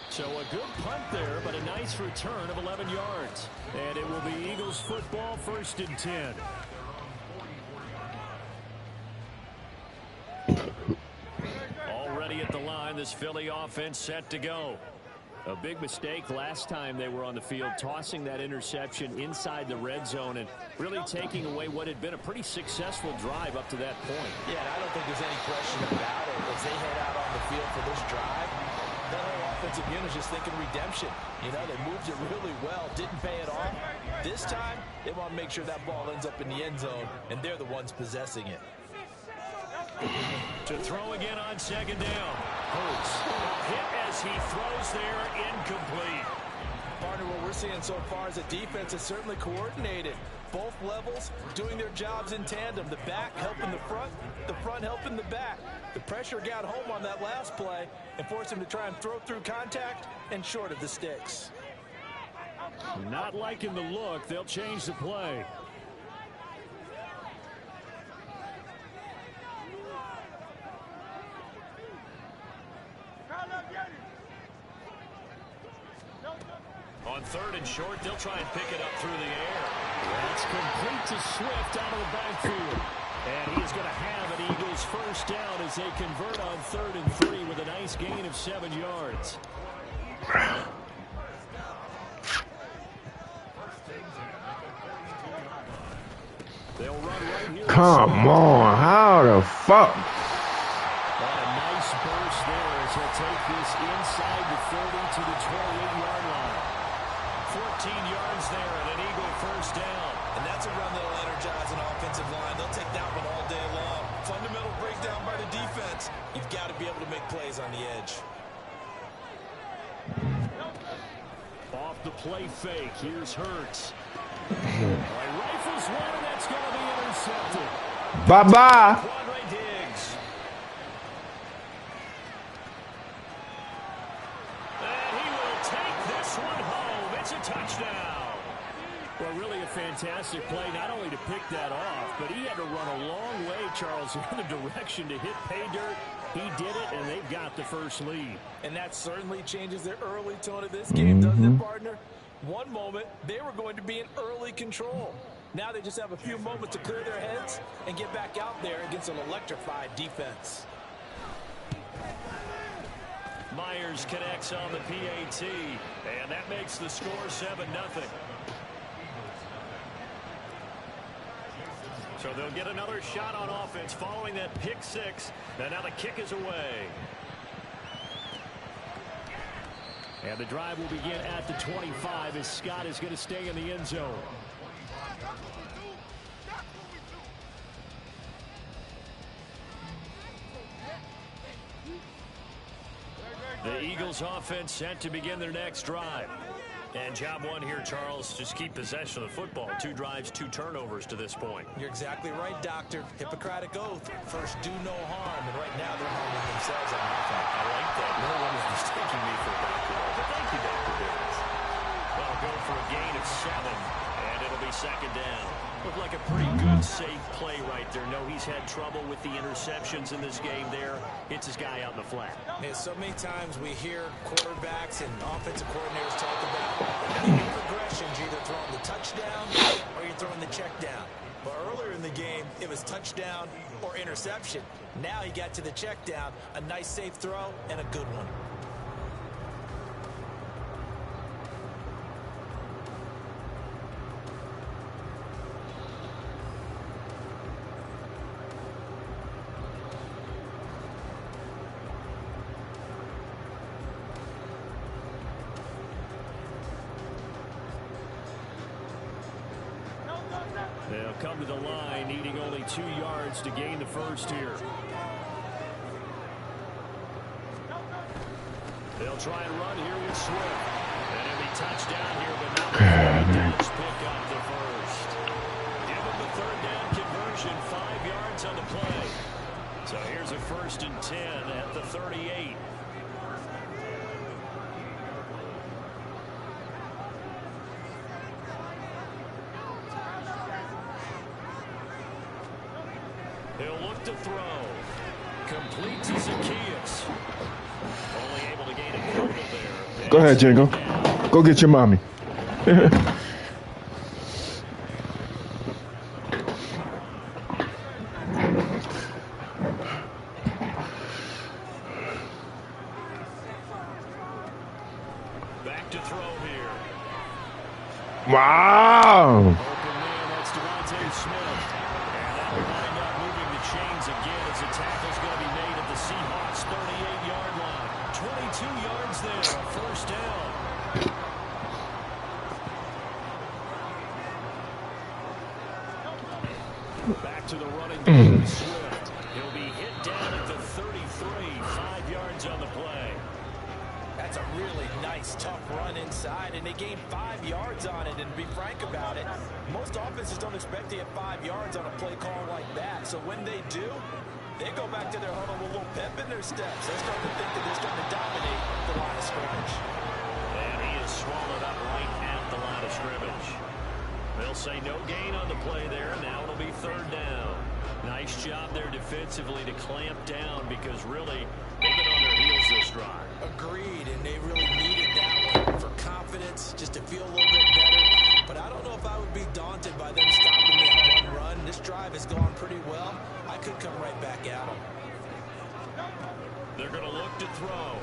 So a good punt there, but a nice return of 11 yards. And it will be Eagles football, 1st and 10. Already at the line, this Philly offense set to go. A big mistake last time they were on the field, tossing that interception inside the red zone and really taking away what had been a pretty successful drive up to that point. Yeah, and I don't think there's any question about it. As they head out on the field for this drive, that whole offensive unit is just thinking redemption. You know, they moved it really well, didn't pay it off. This time, they want to make sure that ball ends up in the end zone, and they're the ones possessing it. To throw again on 2nd down. Hurts. Hit as he throws there, incomplete. Partner, what we're seeing so far is a defense is certainly coordinated. Both levels doing their jobs in tandem. The back helping the front helping the back. The pressure got home on that last play and forced him to try and throw through contact and short of the sticks. Not liking the look. They'll change the play. On 3rd and short, they'll try and pick it up through the air. That's complete to Swift out of the backfield. And he is going to have an Eagles first down as they convert on 3rd and 3 with a nice gain of 7 yards. They'll run right here. Come on, how the fuck? A nice burst there as he'll take this inside the 30 to the 28-yard line. 14 yards there and an Eagle first down. And that's a run that'll energize an offensive line. They'll take that one all day long. Fundamental breakdown by the defense. You've got to be able to make plays on the edge. Off the play fake, here's Hurts. Rifles one, and that's going to be intercepted. Bye-bye. Quadre Diggs. And he will take this one home. It's a touchdown. Well, really a fantastic play, not only to pick that off, but he had to run a long way, Charles, in the direction to hit pay dirt. He did it, and they've got the first lead. And that certainly changes the early tone of this game, doesn't it, partner? One moment, they were going to be in early control. Now they just have a few moments to clear their heads and get back out there against an electrified defense. Myers connects on the PAT, and that makes the score 7-0. So they'll get another shot on offense following that pick six. And now the kick is away. And the drive will begin at the 25 as Scott is going to stay in the end zone. The Eagles offense set to begin their next drive. And job one here, Charles, just keep possession of the football. 2 drives, 2 turnovers to this point. You're exactly right, Doctor. Hippocratic oath. First, do no harm. And right now, they're harming themselves on offense. I like that. No one is mistaking me for a doctor. But thank you, Dr. Bivens. They'll go for a gain of 7, and it'll be 2nd down. Looked like a pretty good, safe play right there. No, he's had trouble with the interceptions in this game there. Hits his guy out in the flat. Yeah, so many times we hear quarterbacks and offensive coordinators talk about in progressions, you're either throwing the touchdown or you're throwing the check down. But earlier in the game, it was touchdown or interception. Now he got to the check down, a nice safe throw, and a good one. They'll come to the line, needing only 2 yards to gain the first here. They'll try and run here with Swift. And it'll be touchdown here, but not before he does pick up the first. Give him the 3rd down conversion, 5 yards on the play. So here's a 1st and 10 at the 38. He'll look to throw. Complete to Zacchaeus. Only able to gain a total there. Go ahead, Jingle. Go get your mommy. Back to throw here. Wow. Open man, that's Devontae Smith. And that will wind up moving the chains again as the tackle's going to be made at the Seahawks' 38-yard line. 22 yards there, a 1st down. Back to the running game, Swift. He'll be hit down at the 33, 5 yards on the play. That's a really nice, tough run inside, and they gained 5 yards on it. And to be frank about it, most offenses don't expect to get 5 yards on a play call like that. So when they do, they go back to their huddle with a little pep in their steps. They start to think that they're starting to dominate the line of scrimmage. And he is swallowed up right at the line of scrimmage. They'll say no gain on the play there. Now it'll be 3rd down. Nice job there defensively to clamp down because really they've been on their heels this drive. Agreed, and they really needed that one for confidence, just to feel a little bit better. But I don't know if I would be daunted by them stopping that one run. This drive has gone pretty well, I could come right back at them. They're going to look to throw.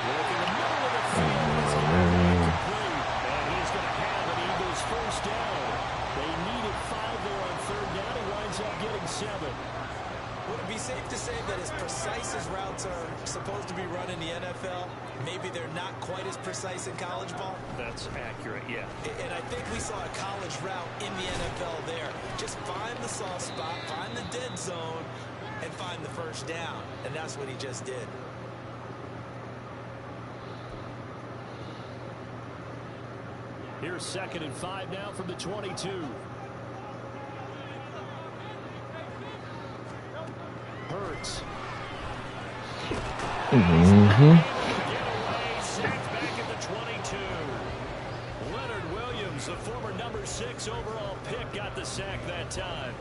Look in the middle of the field. It's going to be incomplete. And he's going to have an Eagles first down. They needed 5 there on third down. He winds up getting 7. Would it be safe to say that as precise as routes are supposed to be run in the NFL, maybe they're not quite as precise in college ball? That's accurate, yeah. And I think we saw a college route in the NFL there. Just find the soft spot, find the dead zone, and find the first down. And that's what he just did. Here's 2nd and 5 now from the 22. Hurts. Sacked back at the 22. Leonard Williams, the former number 6 overall pick, got the sack that time.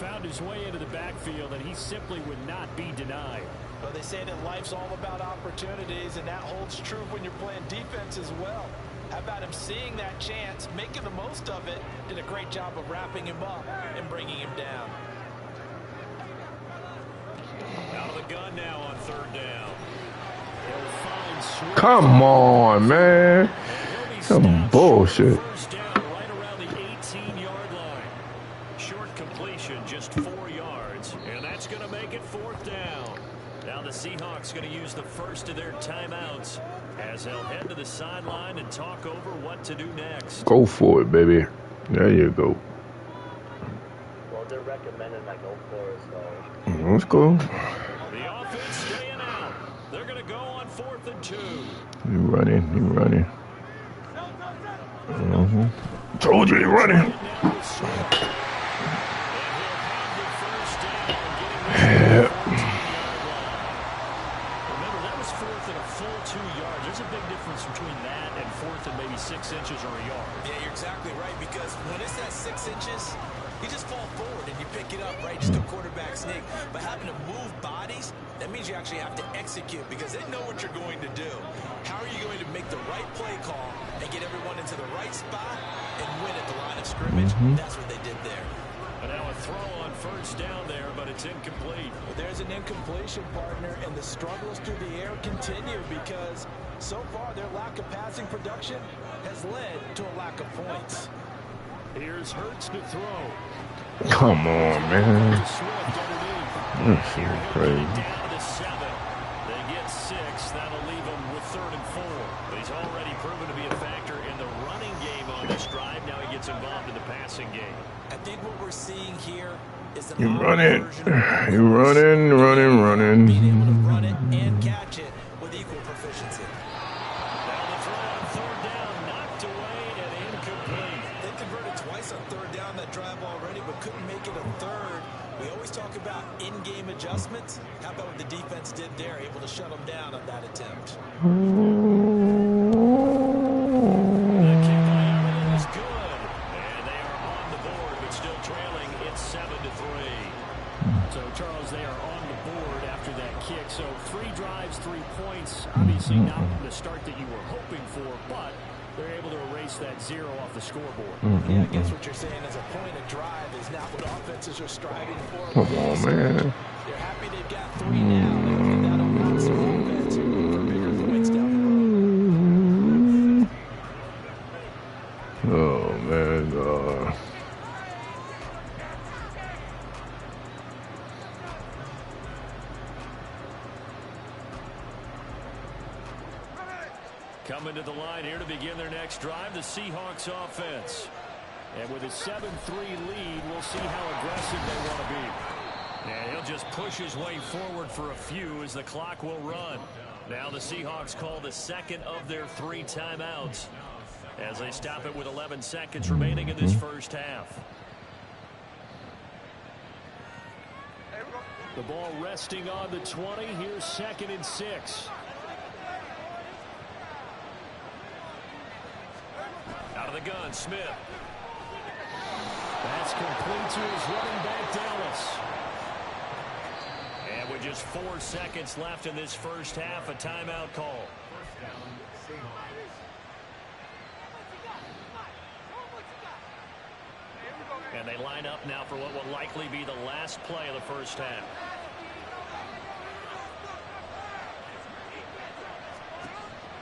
Found his way into the backfield, and he simply would not be denied. Well, they say that life's all about opportunities, and that holds true when you're playing defense as well. How about him seeing that chance, making the most of it, did a great job of wrapping him up and bringing him down. Out of the gun now on third down. Come on, man. Some bullshit. First down right around the 18-yard line. Short completion, just 4 yards. And that's going to make it 4th down. Now the Seahawks going to use the first of their timeouts as they'll head to the sideline and talk over what to do next. Go for it, baby. There you go. Well, they're recommending I go for it, so. Let's go. The offense staying out. They're going to go on 4th and 2. You running. Told you he running. Yeah. Remember, that was 4th and a full 2 yards. There's a big difference between that and 4th and maybe 6 inches or a yard. Yeah, you're exactly right, because when it's that 6 inches, you just fall forward and you pick it up, right? Just a quarterback sneak. But having to move bodies, that means you actually have to execute because they know what you're going to do. How are you going to make the right play call and get everyone into the right spot and win at the line of scrimmage? That's what they did there. And now a throw on first down there, but it's incomplete. Well, there's an incompletion, partner, and the struggles through the air continue because so far their lack of passing production has led to a lack of points. Here's Hurts to throw. Come on, man. This shit is crazy. Down to 7. They get 6. That'll leave them with 3rd and 4. But he's already proven to be a factor in the running game on this drive. Now he gets involved in the passing game. I think what we're seeing here is an You running. version You running. being able to run it and catch it with equal proficiency. Now the throw on 3rd down, knocked away and incomplete. They converted twice on 3rd down that drive already, but couldn't make it a 3rd. We always talk about in-game adjustments. How about what the defense did there, able to shut them down on that attempt? The kick by Everett is good. And they are on the board, but still trailing. It's 7-3. So, Charles, they are on the board after that kick. So, 3 drives, 3 points. Obviously not the start that you were hoping for, but they're able to erase that 0 off the scoreboard. Yeah, I guess what you're saying is a point of drive is not what offenses are striving for. Come on, man. They're happy they've got 3 now. They can get that offensive offense for bigger points down the road. Oh, man. Coming to the line here to begin their next drive, the Seahawks offense. And with a 7-3 lead, we'll see how aggressive they want to be. And he'll just push his way forward for a few as the clock will run. Now the Seahawks call the 2nd of their 3 timeouts as they stop it with 11 seconds remaining in this first half. The ball resting on the 20. Here's 2nd and 6. Out of the gun, Smith. That's complete to his running back, Dallas. And with just 4 seconds left in this first half, a timeout call. And they line up now for what will likely be the last play of the first half.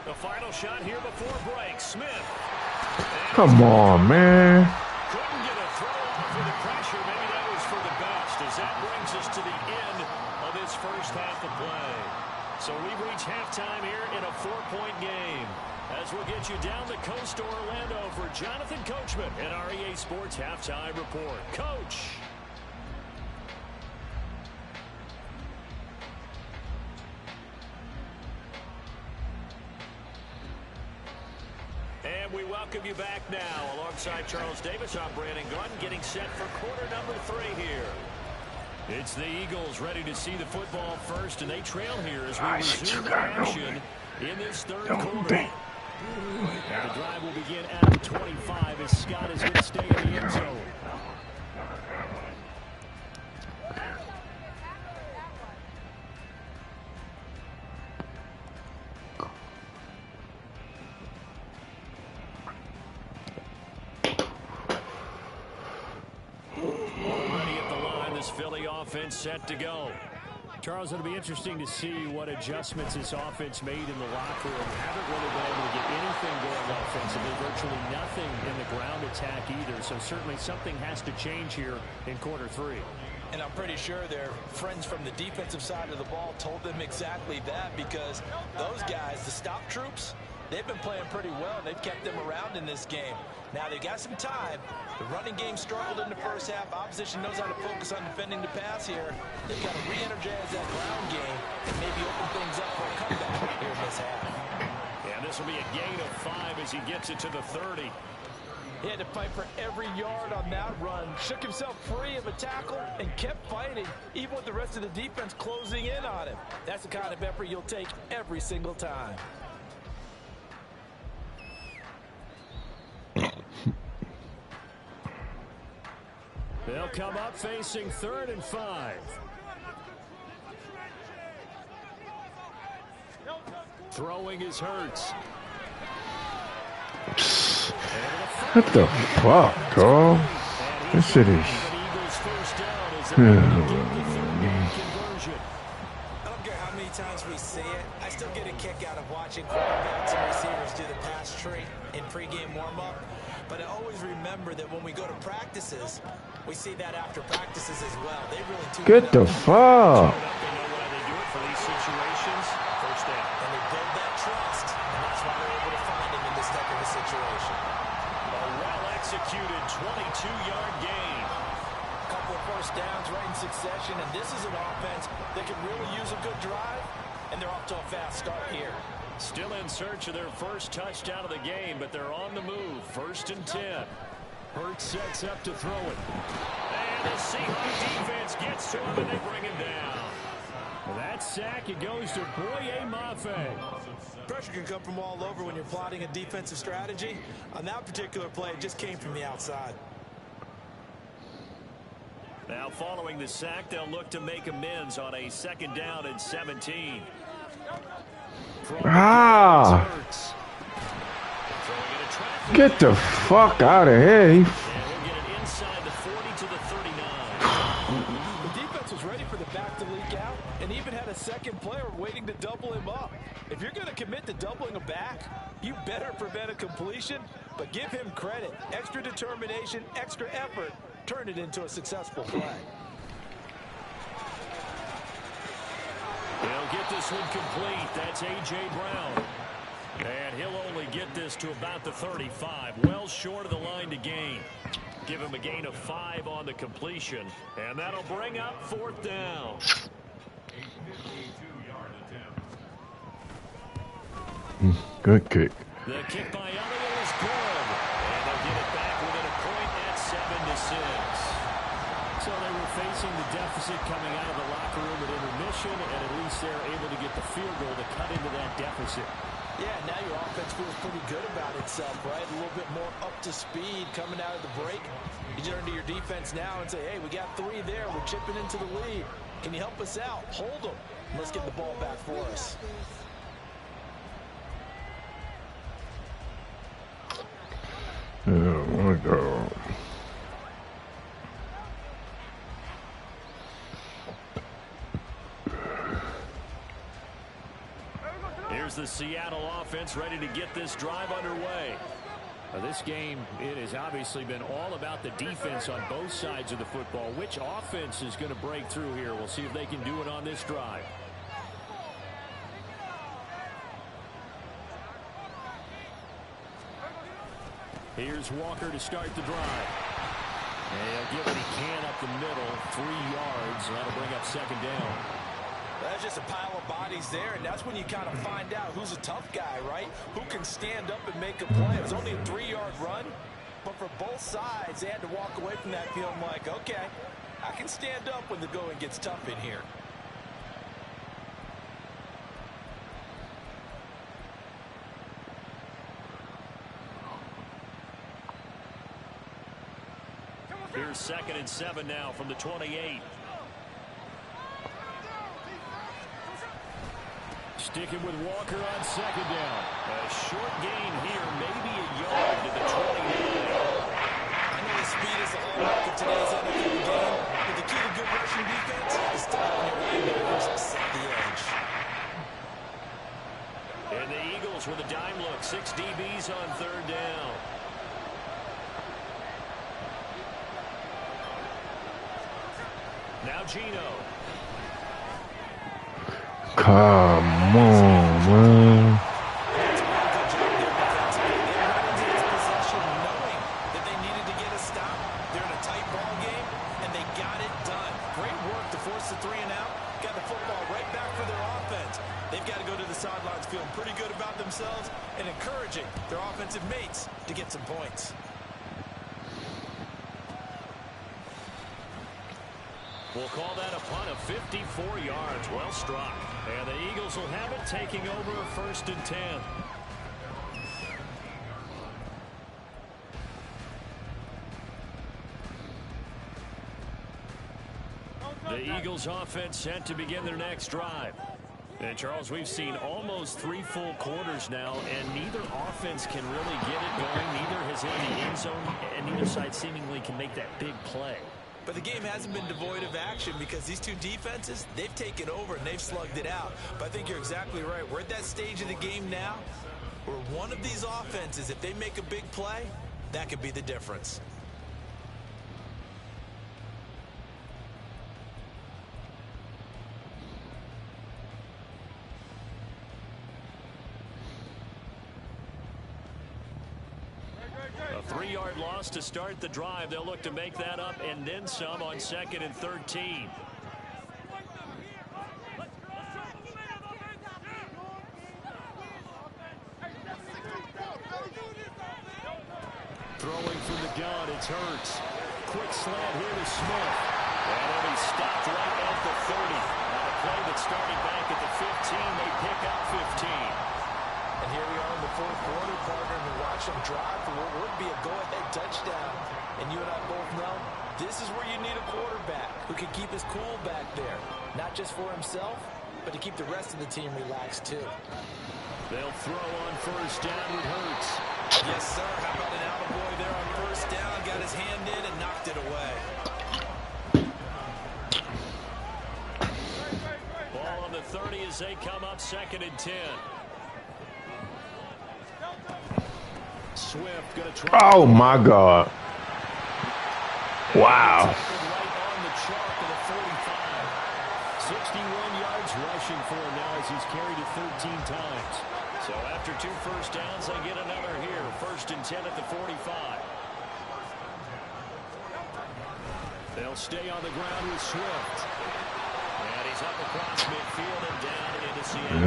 The final shot here before break. Smith. Come on, man. Couldn't get a throw off with the pressure. Maybe that was for the best, as that brings us to the end of this first half of play. So we've reached halftime here in a 4-point game. As we'll get you down the coast to Orlando for Jonathan Coachman at our EA Sports Halftime Report. Coach. And we welcome you back now. Alongside Charles Davis, I'm Brandon Gunn, getting set for quarter number 3 here. It's the Eagles ready to see the football first, and they trail here as we resume action in this third quarter. And the drive will begin at the 25 as Scott is going to stay in the end zone. Already at the line, this Philly offense set to go. Charles, it'll be interesting to see what adjustments this offense made in the locker room. Haven't really been able to get anything going offensively, virtually nothing in the ground attack either. So certainly something has to change here in quarter 3. And I'm pretty sure their friends from the defensive side of the ball told them exactly that, because those guys, the stop troops, they've been playing pretty well. They've kept them around in this game. Now they've got some time. The running game struggled in the first half. Opposition knows how to focus on defending the pass here. They've got to re-energize that ground game and maybe open things up for a comeback here in this half. Yeah, this will be a gain of 5 as he gets it to the 30. He had to fight for every yard on that run. Shook himself free of a tackle and kept fighting, even with the rest of the defense closing in on him. That's the kind of effort you'll take every single time. They'll come up facing 3rd and 5. Throwing is Hurts. What the fuck, bro? This shit is... I don't care how many times we see it. I still get a kick out of watching quarterbacks and receivers do the pass tree in pregame warm-up. But I always remember that when we go to practices, we see that after practices as well. They really tune Get the fuck. They know why they do it for these situations. First down. And they build that trust, and that's why they're able to find him in this type of a situation. A well-executed 22-yard gain. A couple of first downs right in succession, and this is an offense that can really use a good drive, and they're off to a fast start here. Still in search of their first touchdown of the game, but they're on the move. 1st and 10. Hurts sets up to throw it. And the Seahawks defense gets to him, and they bring him down. Well, that sack, it goes to Boye Mafe. Pressure can come from all over when you're plotting a defensive strategy. On that particular play, it just came from the outside. Now following the sack, they'll look to make amends on a 2nd down and 17. Ah! Get the fuck out of here. And we'll get it inside the 40 to the 39. The defense was ready for the back to leak out and even had a second player waiting to double him up. If you're going to commit to doubling a back, you better prevent a completion, but give him credit. Extra determination, extra effort, turn it into a successful play. They'll get this one complete. That's A.J. Brown. And he'll only get this to about the 35. Well short of the line to gain. Give him a gain of 5 on the completion. And that'll bring up 4th down. Good kick. The kick by Elliott is good. And they'll get it back within a point at 7-6. So they were facing the deficit coming out of the locker room at intermission, and at least they're able to get the field goal to cut into that deficit. Yeah, now your offense feels pretty good about itself, right? A little bit more up to speed coming out of the break. You turn to your defense now and say, hey, we got 3 there. We're chipping into the lead. Can you help us out? Hold them. Let's get the ball back for us. Oh, my God. the Seattle offense ready to get this drive underway. This game, it has obviously been all about the defense on both sides of the football. Which offense is going to break through here? We'll see if they can do it on this drive. Here's Walker to start the drive. And he'll give what he can up the middle, 3 yards. That'll bring up second down. That's just a pile of bodies there, and that's when you kind of find out who's a tough guy, right? Who can stand up and make a play. It was only a 3-yard run, but for both sides, they had to walk away from that feeling like, okay, I can stand up when the going gets tough in here. Here's 2nd and 7 now from the 28. Sticking with Walker on second down. A short gain here, maybe a yard to the 29. I know the speed is a hallmark of today's NFL game, but the key to good rushing defense is stopping your linebackers set the edge. And the Eagles with a dime look, 6 DBs on 3rd down. Now Gino. Come on, man. That's a really good job there defensively. They went into this possession knowing that they needed to get a stop. They're in a tight ball game, and they got it done. Great work to force the 3 and out. Got the football right back for their offense. They've got to go to the sidelines feeling pretty good about themselves and encouraging their offensive mates to get some points. We'll call that a punt of 54 yards. Well struck. And the Eagles will have it, taking over 1st and 10. The Eagles offense set to begin their next drive. And Charles, we've seen almost 3 full quarters now, and neither offense can really get it going. Neither has hit the end zone, and neither side seemingly can make that big play. But the game hasn't been devoid of action because these two defenses, they've taken over and they've slugged it out. But I think you're exactly right. We're at that stage of the game now where one of these offenses, if they make a big play, that could be the difference. A 3-yard loss to start the drive. They'll look to make that up and then some on 2nd and 13. Throwing from the gun, it's Hurts. Quick slant here to Smith. And he's stopped right at the 30. On a play that started back at the 15, they pick up 15. And here we are in the 4th quarter, partner, and we watch them drive for what would be a go-ahead touchdown. And you and I both know this is where you need a quarterback who can keep his cool back there. Not just for himself, but to keep the rest of the team relaxed too. They'll throw on 1st down with Hurts. Yes, sir. How about an attaboy there on 1st down? Got his hand in and knocked it away. Ball on the 30 as they come up 2nd and 10. Swift gonna try. Oh my God. Wow. Right on the chalk to the 45. 61 yards rushing for him now as he's carried it 13 times. So after 2 first downs, they get another here. 1st and 10 at the 45. They'll stay on the ground with Swift. And he's up across midfield and down into Seattle.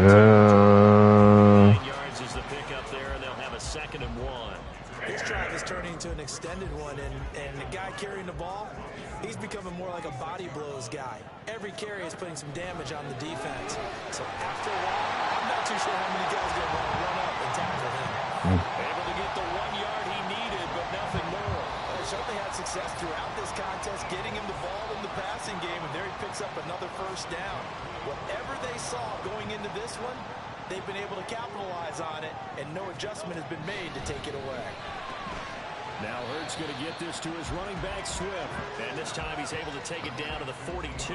9 yards is the pickup there, and they'll have a 2nd and 1. This drive is turning into an extended one, and the guy carrying the ball, he's becoming more like a body blows guy. Every carry is putting some damage on the defense. So after a while, I'm not too sure how many guys are going to want to run up and tackle him. Able to get the 1 yard he needed, but nothing more. Well, he certainly had success throughout this contest, getting him the ball in the passing game, and there he picks up another 1st down. Whatever they saw going into this one, they've been able to capitalize on it, and no adjustment has been made to take it away. Now Hurts going to get this to his running back, Swift. And this time he's able to take it down to the 42.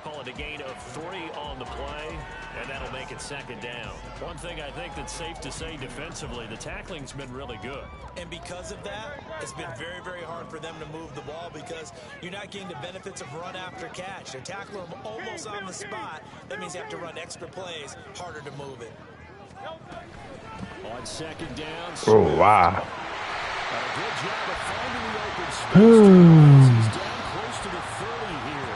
Call it a gain of 3 on the play, and that'll make it second down. One thing I think that's safe to say defensively, the tackling's been really good. And because of that, it's been very, very hard for them to move the ball because you're not getting the benefits of run after catch. They're tackling them almost on the spot. That means you have to run extra plays, harder to move it. On second down. Oh, wow. A good job of finding the open space. He's down close to the 30 here.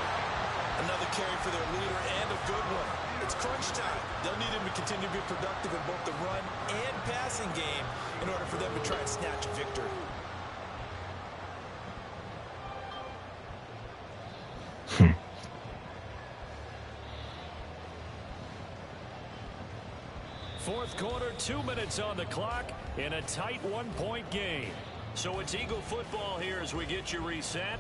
Another carry for their leader and a good one. It's crunch time. They'll need him to continue to be productive in both the run and passing game in order for them to try and snatch a victory. Fourth quarter, 2 minutes on the clock in a tight 1-point game. So it's Eagle football here as we get you reset.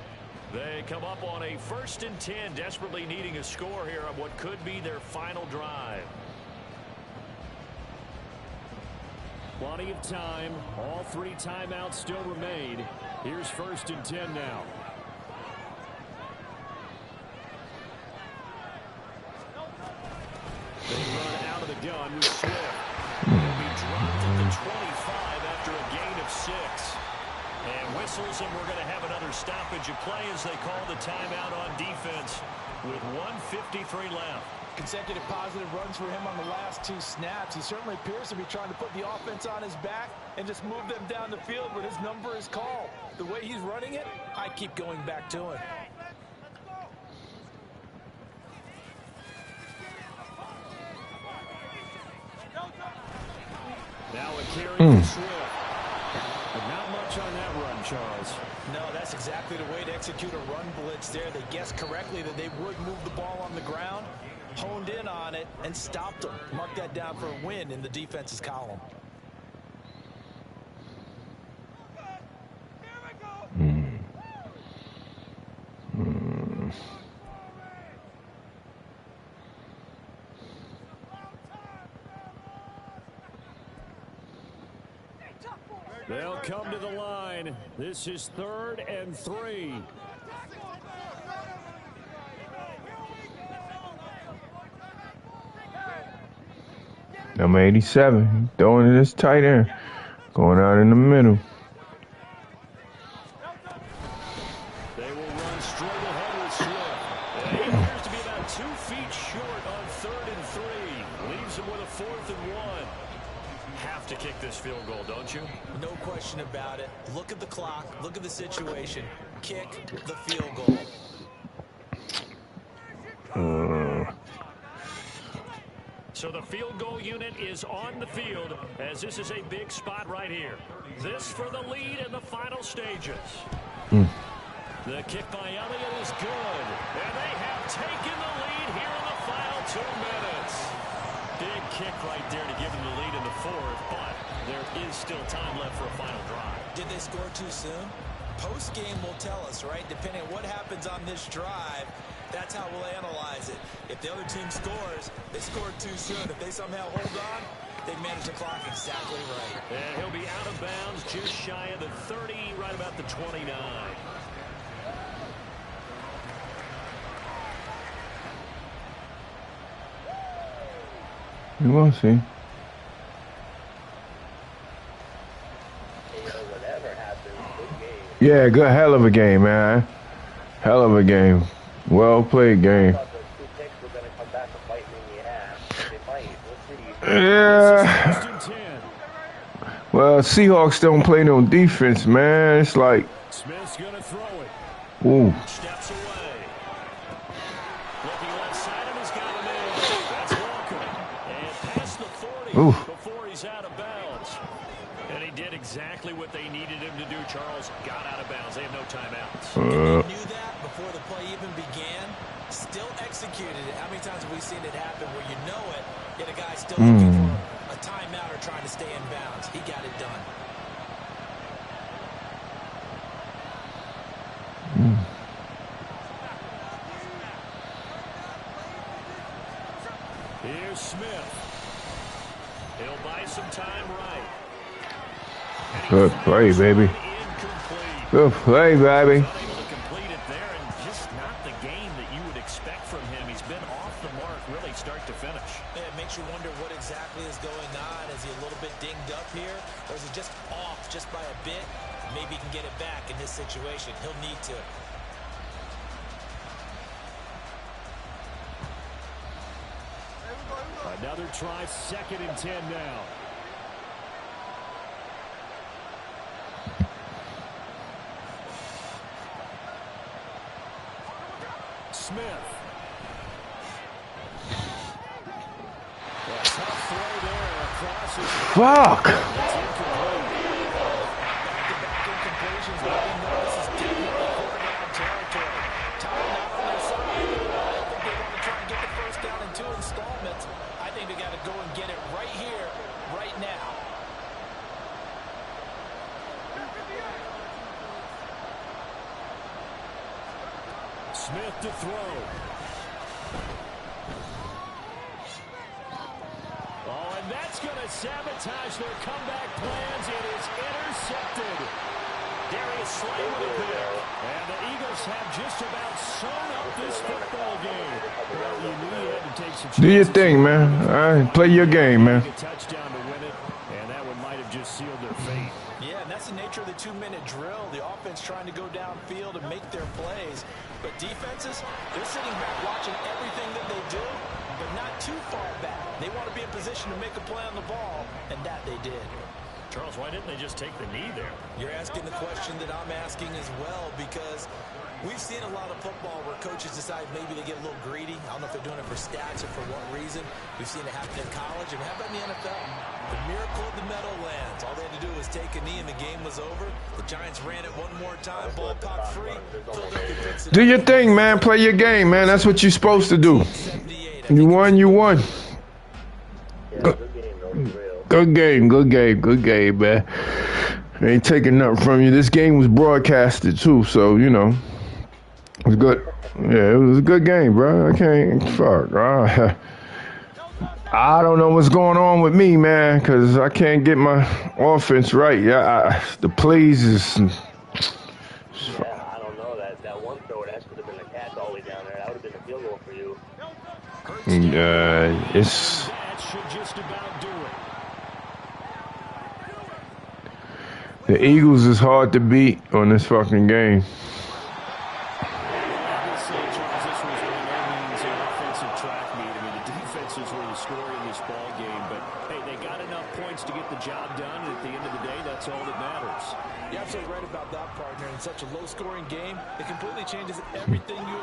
They come up on a 1st and 10, desperately needing a score here on what could be their final drive. Plenty of time. All 3 timeouts still remain. Here's 1st and 10 now. They run out of the gun with Swift. He'll be dropped at the 25 after a gain of 6. And whistles, and we're going to have another stoppage of play as they call the timeout on defense with 1:53 left. Consecutive positive runs for him on the last 2 snaps. He certainly appears to be trying to put the offense on his back and just move them down the field when his number is called. The way he's running it, I keep going back to him. Now a carry for Swift. But not much on that run, Charles. No, that's exactly the way to execute a run blitz there. They guessed correctly that they would move the ball on the ground, honed in on it, and stopped them. Mark that down for a win in the defense's column. They'll come to the line. This is 3rd and 3. Number 87. Throwing it this tight end. Going out in the middle. They will run straight ahead with Swift. And he appears to be about 2 feet short on 3rd and 3. Leaves him with a 4th and 1. Have to kick this field goal, don't you? No question about it. Look at the clock. Look at the situation. Kick the field goal. So the field goal unit is on the field as this is a big spot right here. This for the lead in the final stages. The kick by Elliott is good. And they have taken the lead here in the final 2 minutes. Big kick right there to give them the lead in the 4th, but there is still time left for a final drive. Did they score too soon? Post-game will tell us, right? Depending on what happens on this drive, that's how we'll analyze it. If the other team scores, they scored too soon. If they somehow hold on, they manage the clock exactly right. And he'll be out of bounds just shy of the 30, right about the 29. We will see. Yeah, good, hell of a game, man. Hell of a game. Well played game. Yeah. Well, Seahawks don't play no defense, man. It's like. Smith's gonna throw it. Ooh. Steps away. Looking left side of his got him in. That's Walker. And past the 40 before he's out of bounds. And he did exactly what they needed him to do, Charles. Got out of bounds. They have no timeouts. He knew that before the play even began. Still executed it. How many times have we seen it happen where you know it, yet a guy's still looking for a timeout or trying to stay in bounds? He got it done. Here's Smith. He'll buy some time right. Good play, baby. Good play, baby. Able to complete it there, and just not the game that you would expect from him. He's off just by a bit, maybe he can get it back in this situation. He'll need to. Another try, 2nd and 10 now. Smith. Tough throw there across his Fuck. Back-to-back incompletions. We know this is definitely fourth-down territory. Time not on their side. I don't think they want to try and get the first down in 2 installments. I think they got to go and get it right here, right now. Smith to throw. Oh, and that's going to sabotage their comeback plans. It is intercepted. Darius Slay with a pick. And the Eagles have just about sewn up this football game. Well, you knew you had to take some chances. Do your thing, man. All right, play your game, man. A touchdown to win it, and that one might have just sealed their fate. Yeah, and that's the nature of the 2-minute drill. The offense trying to go downfield and make their plays. But defenses, they're sitting back watching everything that they do, but not too far back. They want to be in position to make a play on the ball, and that they did. Charles, why didn't they just take the knee there? You're asking the question that I'm asking as well, because we've seen a lot of football where coaches decide maybe they get a little greedy. I don't know if they're doing it for stats or for what reason. We've seen it happen in college, and how about in the NFL? The miracle of the Meadowlands. All they had to do was take a knee, and the game was over. The Giants ran it one more time. Ball popped free. Do your thing, man. Play your game, man. That's what you're supposed to do. You won, you won. Good game, good game, good game, man. Ain't taking nothing from you. This game was broadcasted too, so you know it was good. Yeah, it was a good game, bro. I can't fuck. I don't know what's going on with me, man, because I can't get my offense right. Yeah, the plays is. Yeah, I don't know. That one throw, that should have been a catch all the way down there. That would have been a field goal for you. It's. That should just about do it. The Eagles is hard to beat on this fucking game. Obviously, Charles, this was by no means an offensive track meet. I mean, the defenses were the score in this ball game, but hey, they got enough points to get the job done, and at the end of the day, that's all that matters. You're absolutely right about that, partner. In such a low-scoring game, it completely changes everything you